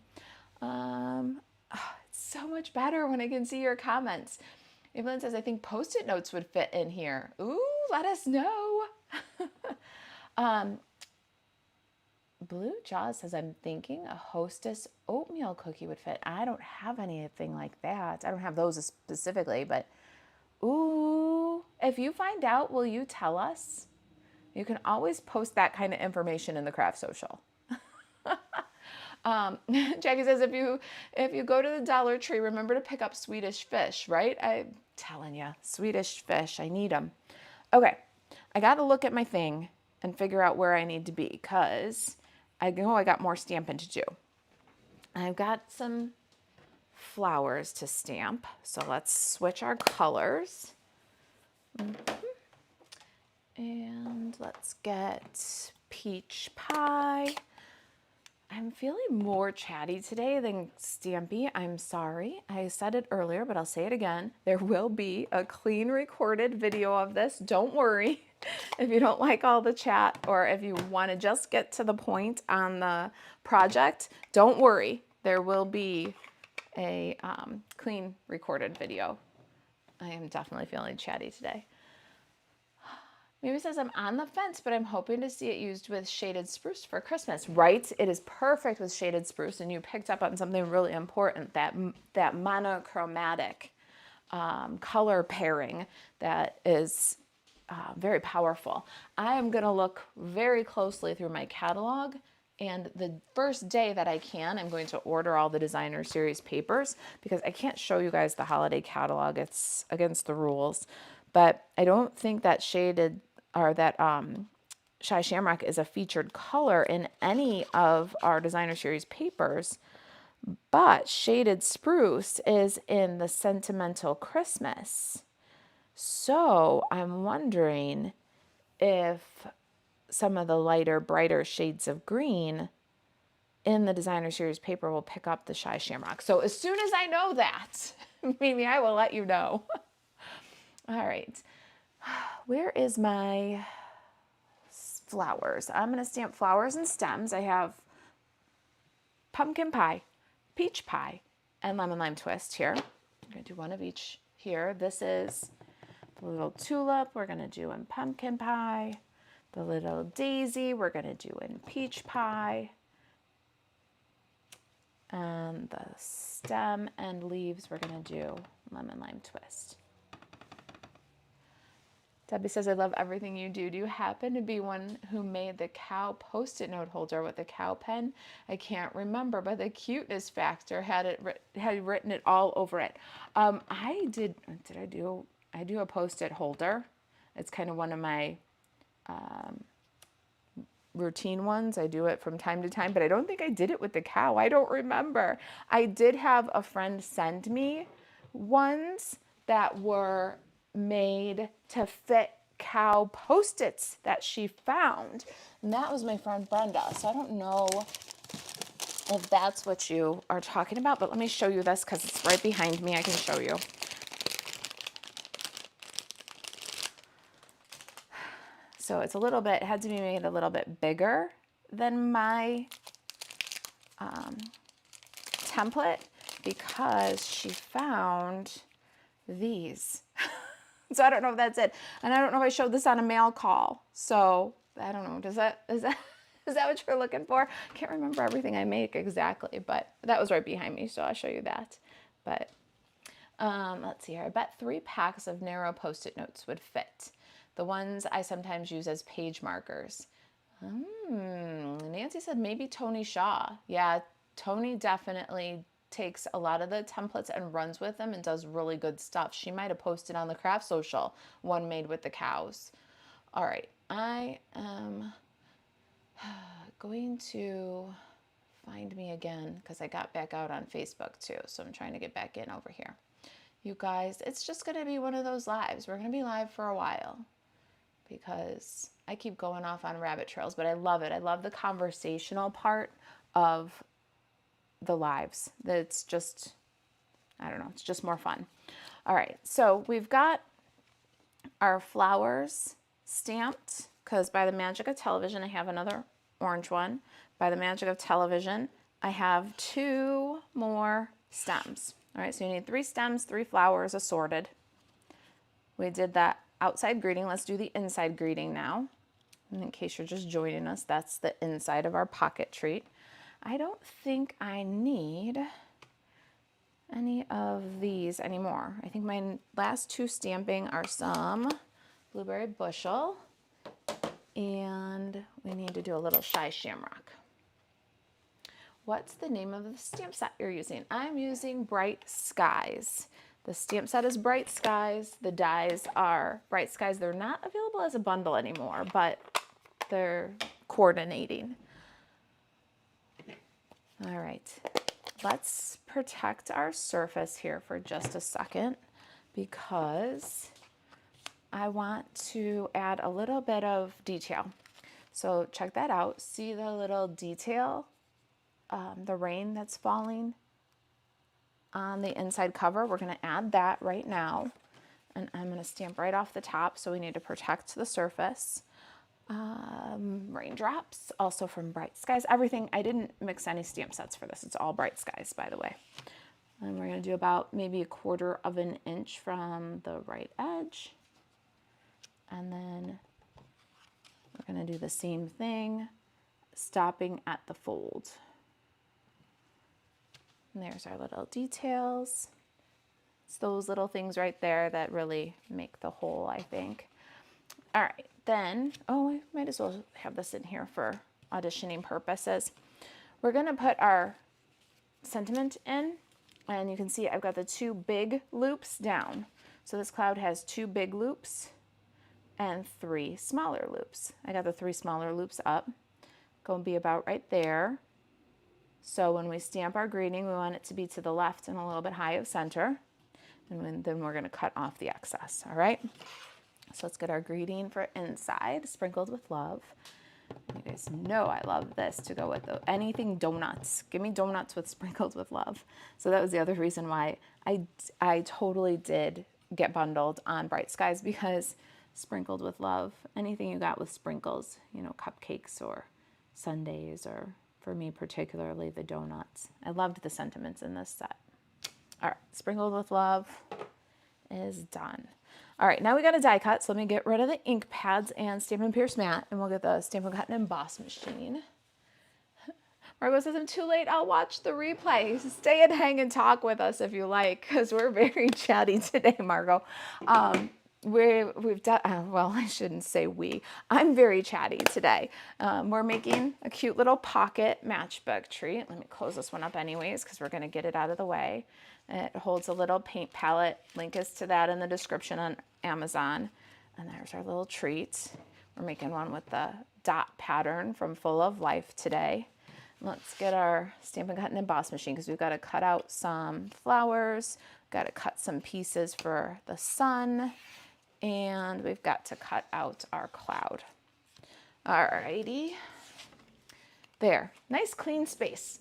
A: It's so much better when I can see your comments. Evelyn says, I think Post-it notes would fit in here. Ooh, let us know. Blue Jaw says, I'm thinking a Hostess oatmeal cookie would fit. I don't have anything like that. I don't have those specifically, but ooh, if you find out, will you tell us? You can always post that kind of information in the craft social. Jackie says, if you go to the Dollar Tree, remember to pick up Swedish fish, right? I'm telling you, Swedish fish, I need them. Okay, I got to look at my thing and figure out where I need to be because I know I got more stamping to do. I've got some flowers to stamp, so let's switch our colors. And let's get peach pie. I'm feeling more chatty today than stampy. I'm sorry. I said it earlier, but I'll say it again. There will be a clean recorded video of this. Don't worry if you don't like all the chat or if you want to just get to the point on the project. Don't worry. There will be a clean recorded video. I am definitely feeling chatty today. Maybe says I'm on the fence, but I'm hoping to see it used with shaded spruce for Christmas. Right? It is perfect with shaded spruce, and you picked up on something really important, that monochromatic color pairing that is very powerful. I am going to look very closely through my catalog, and the first day that I can, I'm going to order all the designer series papers because I can't show you guys the holiday catalog. It's against the rules. But I don't think that shaded or that Shy Shamrock is a featured color in any of our designer series papers, but shaded spruce is in the Sentimental Christmas. So I'm wondering if some of the lighter, brighter shades of green in the designer series paper will pick up the Shy Shamrock. So as soon as I know that, maybe I will let you know. All right. Where is my flowers? I'm going to stamp flowers and stems. I have pumpkin pie, peach pie, and lemon lime twist here. I'm going to do one of each here. This is the little tulip we're going to do in pumpkin pie. The little daisy we're going to do in peach pie. And the stem and leaves we're going to do lemon lime twist. Debbie says, I love everything you do. Do you happen to be one who made the cow Post-it note holder with a cow pen? I can't remember, but the cuteness factor had written it all over it. I do a Post-it holder. It's kind of one of my routine ones. I do it from time to time, but I don't think I did it with the cow. I don't remember. I did have a friend send me ones that were made to fit cow Post-its that she found. And that was my friend Brenda. So I don't know if that's what you are talking about, but let me show you this because it's right behind me. I can show you. So it's it had to be made a little bit bigger than my template because she found these. So I don't know if that's it. And I don't know if I showed this on a mail call. So I don't know. Is that what you're looking for? I can't remember everything I make exactly, but that was right behind me. So I'll show you that. But let's see here. I bet 3 packs of narrow Post-it notes would fit. The ones I sometimes use as page markers. Nancy said maybe Tony Shaw. Yeah, Tony definitely takes a lot of the templates and runs with them and does really good stuff. She might have posted on the craft social one made with the cows. All right, I am going to find me again because I got back out on Facebook too. So I'm trying to get back in over here. You guys, it's just going to be one of those lives. We're going to be live for a while because I keep going off on rabbit trails, but I love it. I love the conversational part of the lives. That's just, I don't know, it's just more fun. All right, so we've got our flowers stamped because by the magic of television, I have another orange one. By the magic of television, I have 2 more stems. All right, so you need 3 stems, 3 flowers assorted. We did that outside greeting. Let's do the inside greeting now. And in case you're just joining us, that's the inside of our pocket treat. I don't think I need any of these anymore. I think my last 2 stamping are some blueberry bushel, and we need to do a little Shy Shamrock. what's the name of the stamp set you're using? I'm using Bright Skies. The stamp set is Bright Skies. The dies are Bright Skies. They're not available as a bundle anymore, but they're coordinating. All right, let's protect our surface here for just a second because I want to add a little bit of detail. So check that out. See the little detail, the rain that's falling on the inside cover? We're going to add that right now. And I'm going to stamp right off the top, so we need to protect the surface. Raindrops, also from Bright Skies. Everything, I didn't mix any stamp sets for this. It's all Bright Skies, by the way. And we're going to do about maybe 1/4 of an inch from the right edge. And then we're going to do the same thing, stopping at the fold. And there's our little details. It's those little things right there that really make the whole, I think. All right, then, oh, I might as well have this in here for auditioning purposes. We're gonna put our sentiment in, and you can see I've got the 2 big loops down. So this cloud has 2 big loops and 3 smaller loops. I got the 3 smaller loops up, gonna be about right there. So when we stamp our greeting, we want it to be to the left and a little bit high of center. And then we're gonna cut off the excess, all right? So let's get our greeting for inside, sprinkled with love. You guys know I love this to go with anything donuts. Give me donuts with sprinkled with love. So that was the other reason why I totally did get bundled on Bright Skies, because sprinkled with love, anything you got with sprinkles, you know, cupcakes or sundaes, or for me particularly the donuts. I loved the sentiments in this set. All right, sprinkled with love is done. All right, now we got a die cut, so let me get rid of the ink pads and Stampin' Pierce mat, and we'll get the Stampin' Cut and Emboss machine. Margot says, I'm too late, I'll watch the replay. Stay and hang and talk with us if you like, because we're very chatty today, Margot. We've done, well, I shouldn't say we. I'm very chatty today. We're making a cute little pocket matchbook treat. Let me close this one up anyways, because we're going to get it out of the way. It holds a little paint palette. Link is to that in the description on Amazon. And there's our little treat. We're making one with the dot pattern from Full of Life today. Let's get our Stampin' Cut and Emboss machine, because we've got to cut out some flowers, got to cut some pieces for the sun, and we've got to cut out our cloud. Alrighty. There, nice clean space.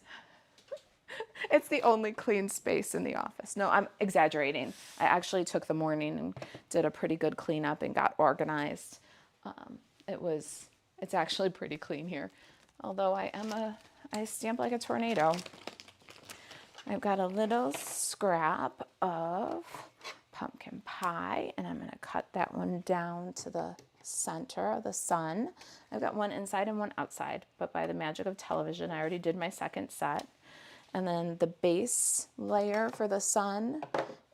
A: It's the only clean space in the office. No, I'm exaggerating. I actually took the morning and did a pretty good cleanup and got organized. It's actually pretty clean here. Although I stamp like a tornado. I've got a little scrap of pumpkin pie, and I'm gonna cut that one down to the center of the sun. I've got one inside and one outside, but by the magic of television, I already did my second set. And then the base layer for the sun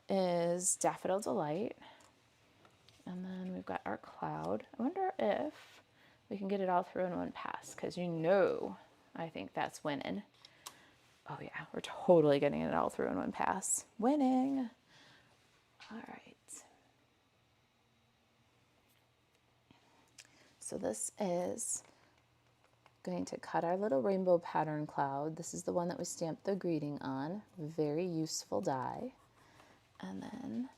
A: is Daffodil Delight. And then we've got our cloud. I wonder if we can get it all through in one pass, because you know, I think that's winning. Oh yeah, we're totally getting it all through in one pass. Winning. All right. So this is going to cut our little rainbow pattern cloud. This is the one that we stamped the greeting on. Very useful die. And then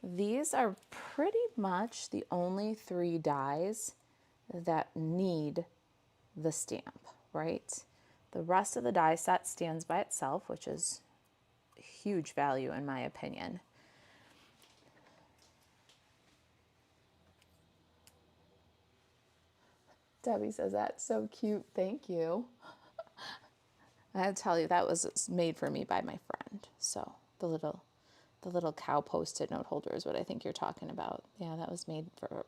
A: these are pretty much the only 3 dies that need the stamp, right? The rest of the die set stands by itself, which is huge value in my opinion. Debbie says, that's so cute, thank you. I tell you, that was made for me by my friend. So the little cow Post-it note holder is what I think you're talking about. Yeah, that was made for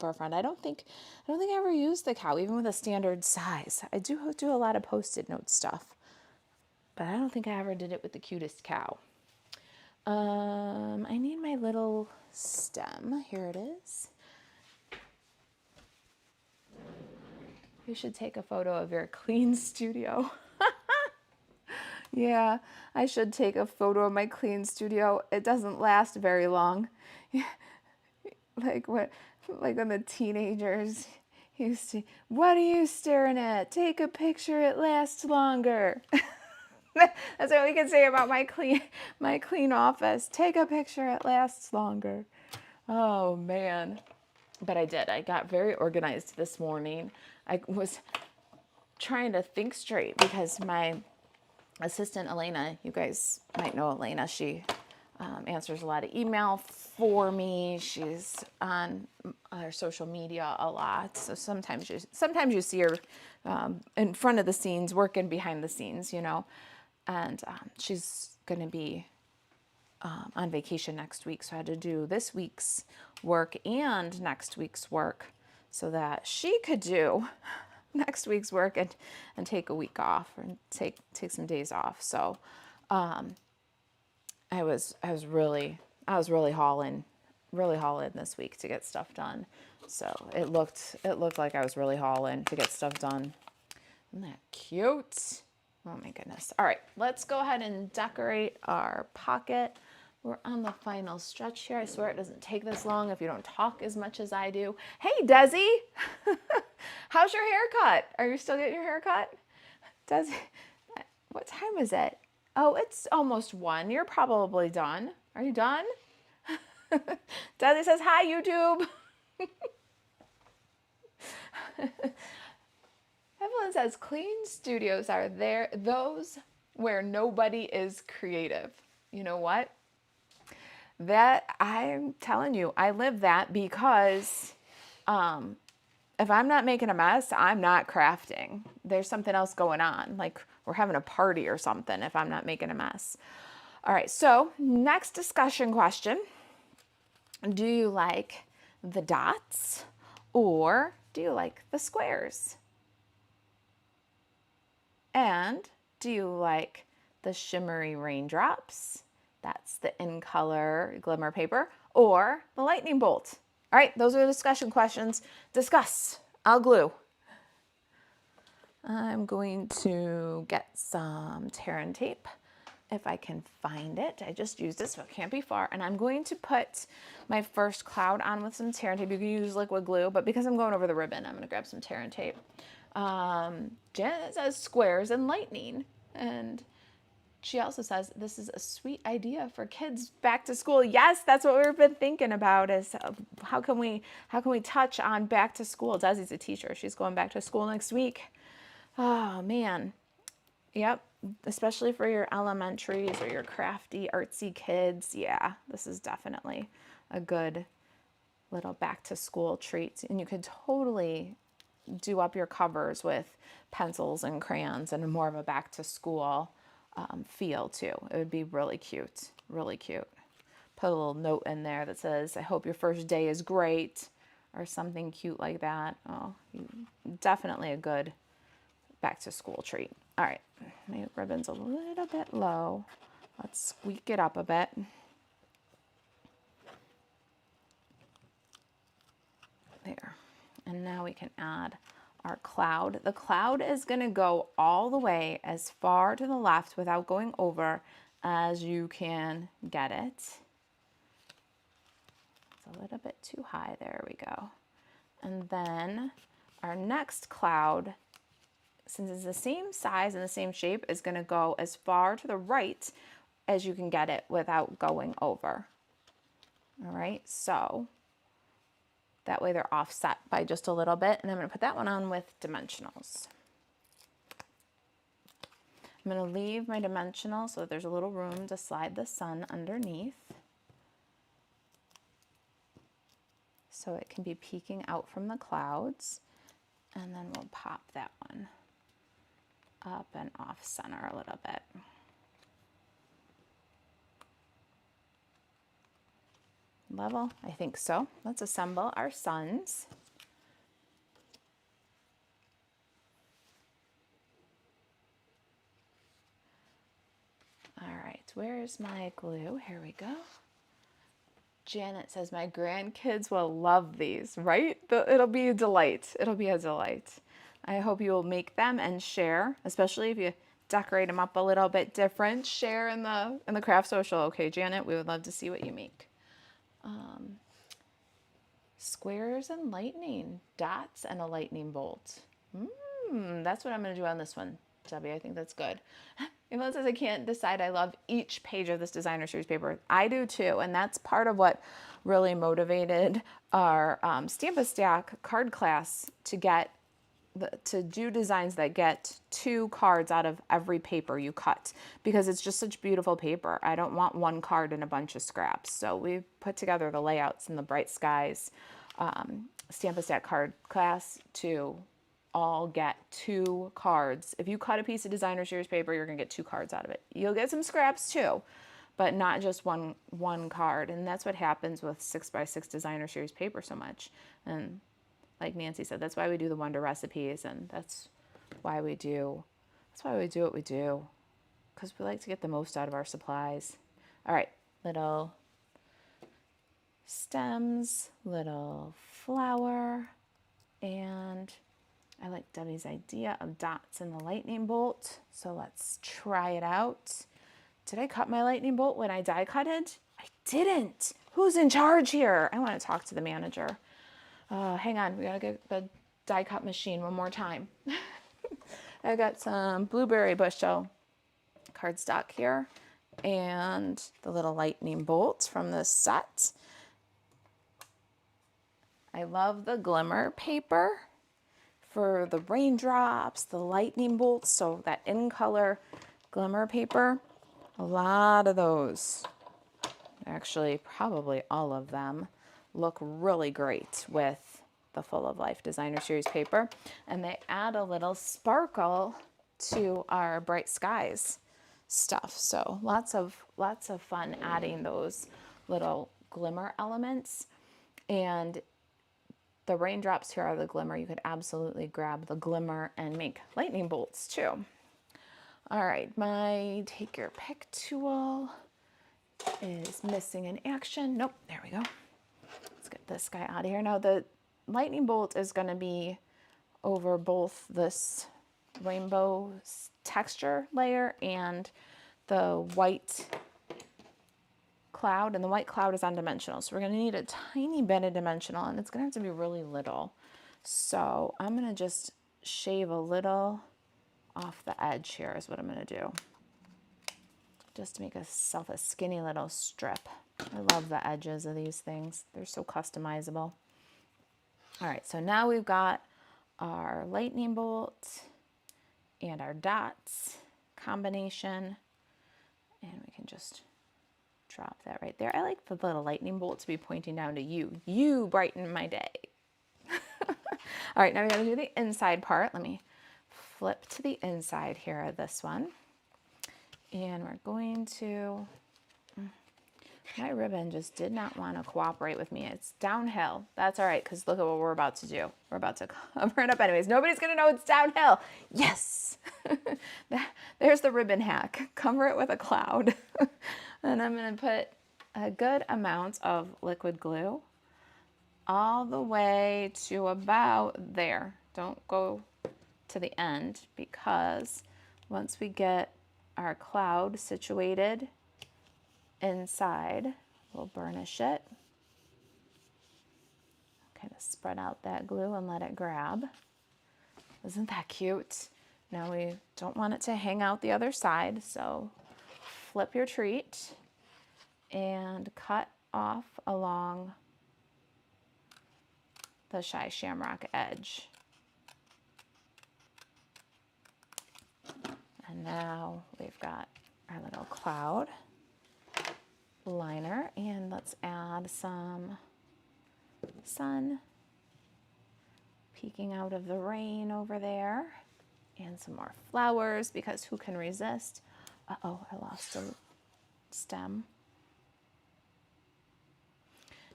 A: a friend. I don't think I ever used the cow, even with a standard size. I do a lot of Post-it note stuff, but I don't think I ever did it with the cutest cow. I need my little stem. Here it is. You should take a photo of your clean studio. Yeah, I should take a photo of my clean studio. It doesn't last very long. Like what, like when the teenagers used to, what are you staring at? Take a picture, it lasts longer. That's what we can say about my clean office. Take a picture, it lasts longer. Oh man. But I did. I got very organized this morning. I was trying to think straight because my assistant Elena, you guys might know Elena, she answers a lot of email for me. She's on her social media a lot, so sometimes you see her in front of the scenes, working behind the scenes, you know. And she's going to be on vacation next week, so I had to do this week's work and next week's work so that she could do next week's work and take a week off and take some days off. So I was really hauling this week to get stuff done. So it looked like I was really hauling to get stuff done. Isn't that cute? Oh my goodness. All right, let's go ahead and decorate our pocket. We're on the final stretch here. I swear it doesn't take this long if you don't talk as much as I do. Hey, Desi. How's your haircut? Are you still getting your haircut? Desi, what time is it? Oh, it's almost 1. You're probably done. Are you done? Desi says, hi, YouTube. Evelyn says, clean studios are there, those where nobody is creative. You know what? That, I'm telling you, I live that because if I'm not making a mess, I'm not crafting. There's something else going on, like we're having a party or something if I'm not making a mess. All right, so next discussion question. Do you like the dots or do you like the squares? And do you like the shimmery raindrops? That's the in color glimmer paper, or the lightning bolt. All right, those are the discussion questions. Discuss. I'll glue. I'm going to get some tear and tape if I can find it. I just used it, so it can't be far. And I'm going to put my first cloud on with some tear and tape. You can use liquid glue, but because I'm going over the ribbon, I'm going to grab some tear and tape. Janet says squares and lightning, and she also says this is a sweet idea for kids back to school. Yes, that's what we've been thinking about, is how can we touch on back to school. Desi's a teacher. She's going back to school next week. Oh man. Yep, especially for your elementaries or your crafty artsy kids. Yeah, this is definitely a good little back to school treat. And you could totally do up your covers with pencils and crayons and more of a back to school feel too. It would be really cute, really cute. Put a little note in there that says, I hope your first day is great, or something cute like that. Oh, definitely a good back to school treat. All right, my ribbon's a little bit low. Let's squeak it up a bit. There. And now we can add our cloud. The cloud is going to go all the way as far to the left without going over as you can get it. It's a little bit too high. There we go. And then our next cloud, since it's the same size and the same shape, is going to go as far to the right as you can get it without going over. All right, so that way they're offset by just a little bit. And I'm going to put that one on with dimensionals. I'm going to leave my dimensional so that there's a little room to slide the sun underneath, so it can be peeking out from the clouds. And then we'll pop that one up and off center a little bit. Level? I think so. Let's assemble our suns. All right, where's my glue? Here we go. Janet says my grandkids will love these, right? It'll be a delight. It'll be a delight. I hope you will make them and share, especially if you decorate them up a little bit different. Share in the craft social. Okay, Janet, we would love to see what you make. Squares and lightning, dots and a lightning bolt. That's what I'm going to do on this one, Debbie. I think that's good. Yvonne says, I can't decide. I love each page of this designer series paper. I do too. And that's part of what really motivated our Stamp-A-Stack card class to do designs that get 2 cards out of every paper you cut, because it's just such beautiful paper. I don't want 1 card and a bunch of scraps. So we put together the layouts in the Bright Skies Stamp-A-Stack card class to all get 2 cards. If you cut a piece of designer series paper, you're gonna get 2 cards out of it. You'll get some scraps too, but not just one card. And that's what happens with 6x6 designer series paper so much. And like Nancy said, that's why we do the wonder recipes, and that's why we do what we do, because we like to get the most out of our supplies. All right, little stems, little flower, and I like Debbie's idea of dots in the lightning bolt. So let's try it out. Did I cut my lightning bolt when I die cutted? I didn't. Who's in charge here? I want to talk to the manager. Hang on, we gotta get the die cut machine one more time. I got some blueberry bushel cardstock here and the little lightning bolts from this set. I love the glimmer paper for the raindrops, the lightning bolts, so that in color glimmer paper. A lot of those, actually probably all of them, look really great with the Full of Life designer series paper, and they add a little sparkle to our Bright Skies stuff. So lots of fun adding those little glimmer elements. And the raindrops here are the glimmer. You could absolutely grab the glimmer and make lightning bolts too. All right, my take your pick tool is missing in action. Nope, there we go. Let's get this guy out of here. Now the lightning bolt is going to be over both this rainbow texture layer and the white cloud, and the white cloud is on dimensional. So we're going to need a tiny bit of dimensional, and it's going to have to be really little. So I'm going to just shave a little off the edge here is what I'm going to do, just to make myself a skinny little strip. I love the edges of these things. They're so customizable. All right, so now we've got our lightning bolt and our dots combination, and we can just drop that right there. I like the little lightning bolt to be pointing down to you. You brighten my day. All right, now we got to do the inside part. Let me flip to the inside here of this one. And we're going to, my ribbon just did not want to cooperate with me. It's downhill. That's all right, because look at what we're about to do. We're about to cover it up anyways. Nobody's going to know it's downhill. Yes. There's the ribbon hack. Cover it with a cloud. And I'm going to put a good amount of liquid glue all the way to about there. Don't go to the end, because once we get our cloud situated inside, we'll burnish it. Kind of spread out that glue and let it grab. Isn't that cute? Now we don't want it to hang out the other side, so flip your treat and cut off along the Shamrock edge. And now we've got our little cloud liner, and let's add some sun peeking out of the rain over there, and some more flowers, because who can resist? Uh-oh, I lost a stem.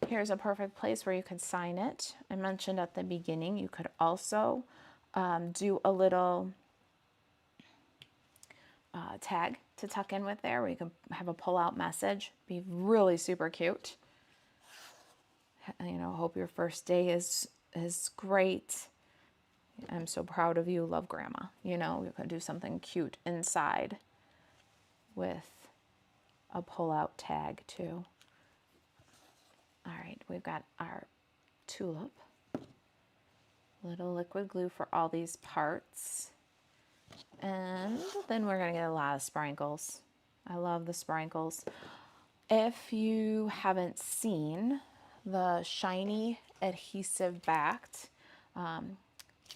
A: Here's a perfect place where you could sign it. I mentioned at the beginning you could also do a little tag to tuck in with there, where you can have a pull-out message. Be really super cute. You know, hope your first day is great. I'm so proud of you. Love, Grandma. You know, you could do something cute inside with a pull-out tag too. All right, we've got our tulip. Little liquid glue for all these parts. And then we're going to get a lot of sprinkles. I love the sprinkles. If you haven't seen the shiny adhesive backed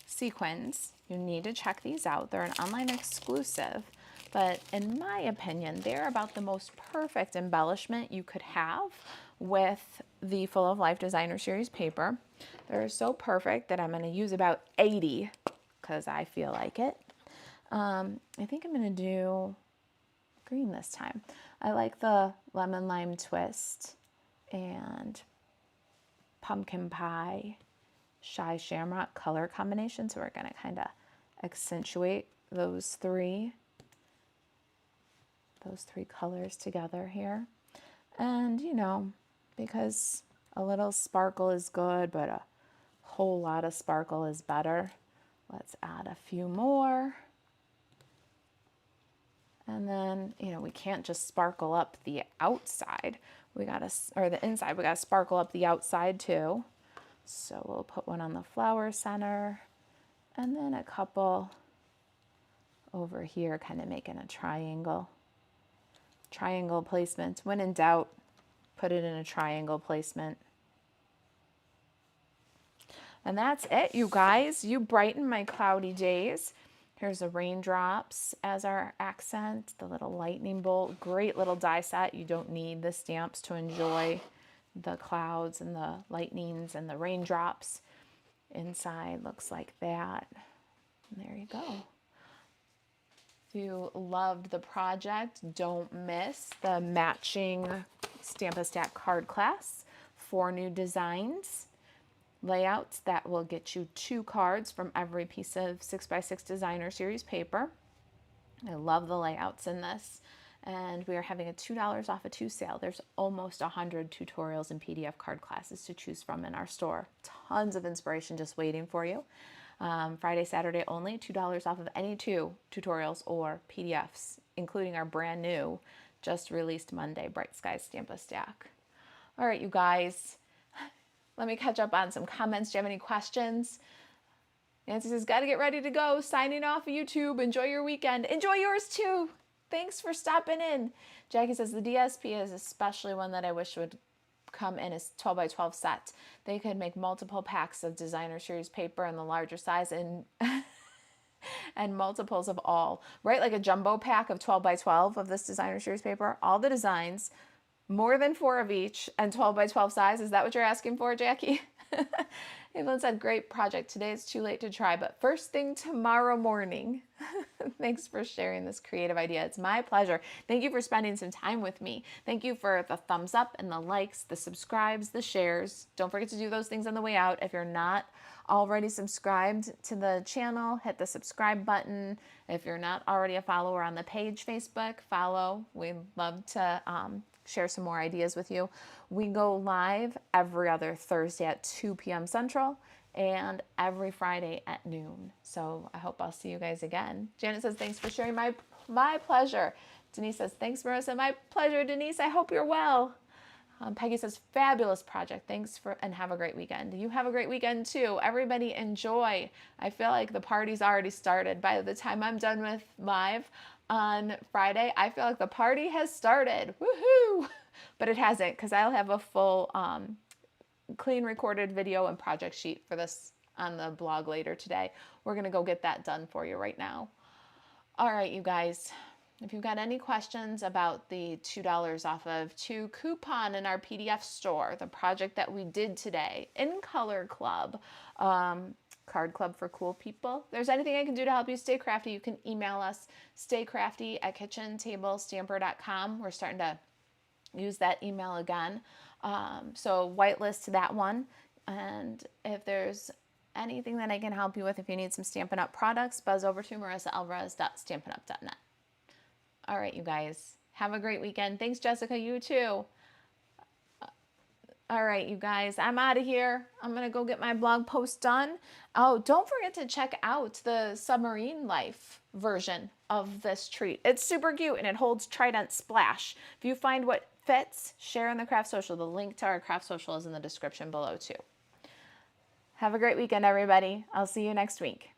A: sequins, you need to check these out. They're an online exclusive, but in my opinion, they're about the most perfect embellishment you could have with the Full of Life Designer Series paper. They're so perfect that I'm going to use about 80 because I feel like it. I think I'm going to do green this time. I like the lemon lime twist and pumpkin pie shy shamrock color combination. So we're going to kind of accentuate those three colors together here. And you know, because a little sparkle is good, but a whole lot of sparkle is better. Let's add a few more. And then, you know, we can't just sparkle up the outside. We gotta, or the inside, we gotta sparkle up the outside too. So we'll put one on the flower center and then a couple over here, kind of making a triangle. Triangle placement. When in doubt, put it in a triangle placement. And that's it, you guys. You brighten my cloudy days. Here's the raindrops as our accent, the little lightning bolt. Great little die set. You don't need the stamps to enjoy the clouds and the lightnings and the raindrops. Inside looks like that. And there you go. If you loved the project, don't miss the matching Stamp-A-Stack card class. 4 new designs, layouts that will get you 2 cards from every piece of 6x6 Designer Series paper. I love the layouts in this. And we are having a $2 off a 2 sale. There's almost 100 tutorials and PDF card classes to choose from in our store. Tons of inspiration just waiting for you. Friday, Saturday only, $2 off of any 2 tutorials or PDFs, including our brand new, just released Monday, Bright Skies Stamp-A-Stack. All right, you guys, let me catch up on some comments. Do you have any questions? Nancy says, got to get ready to go. Signing off of YouTube. Enjoy your weekend. Enjoy yours too. Thanks for stopping in. Jackie says, the DSP is especially one that I wish would come in a 12 by 12 set. They could make multiple packs of Designer Series paper in the larger size and and multiples of all, right? Like a jumbo pack of 12 by 12 of this Designer Series paper, all the designs, more than 4 of each, and 12 by 12 size. Is that what you're asking for, Jackie? Evelyn said, great project. Today it's too late to try, but first thing tomorrow morning. Thanks for sharing this creative idea. It's my pleasure. Thank you for spending some time with me. Thank you for the thumbs up and the likes, the subscribes, the shares. Don't forget to do those things on the way out. If you're not already subscribed to the channel, hit the subscribe button. If you're not already a follower on the page, Facebook, follow. We'd love to share some more ideas with you. We go live every other Thursday at 2 p.m. Central and every Friday at noon. So I hope I'll see you guys again. Janet says, thanks for sharing. My pleasure. Denise says, thanks, Marissa. My pleasure, Denise. I hope you're well. Peggy says, fabulous project. Thanks and have a great weekend. You have a great weekend too. Everybody enjoy. I feel like the party's already started. By the time I'm done with live on Friday, I feel like the party has started. Woohoo! But it hasn't, because I'll have a full clean recorded video and project sheet for this on the blog later today. We're going to go get that done for you right now. All right, you guys. If you've got any questions about the $2 off of 2 coupon in our PDF store, the project that we did today in Color Club, Card Club for Cool People, if there's anything I can do to help you stay crafty, you can email us, staycrafty@kitchentablestamper.com. We're starting to use that email again. So whitelist that one. And if there's anything that I can help you with, if you need some Stampin' Up products, buzz over to marisaalvarez.stampinup.net. All right, you guys, have a great weekend. Thanks, Jessica. You too. All right, you guys, I'm out of here. I'm going to go get my blog post done. Oh, don't forget to check out the submarine life version of this treat. It's super cute and it holds Trident Splash. If you find what fits, share in the Craft Social. The link to our Craft Social is in the description below too. Have a great weekend, everybody. I'll see you next week.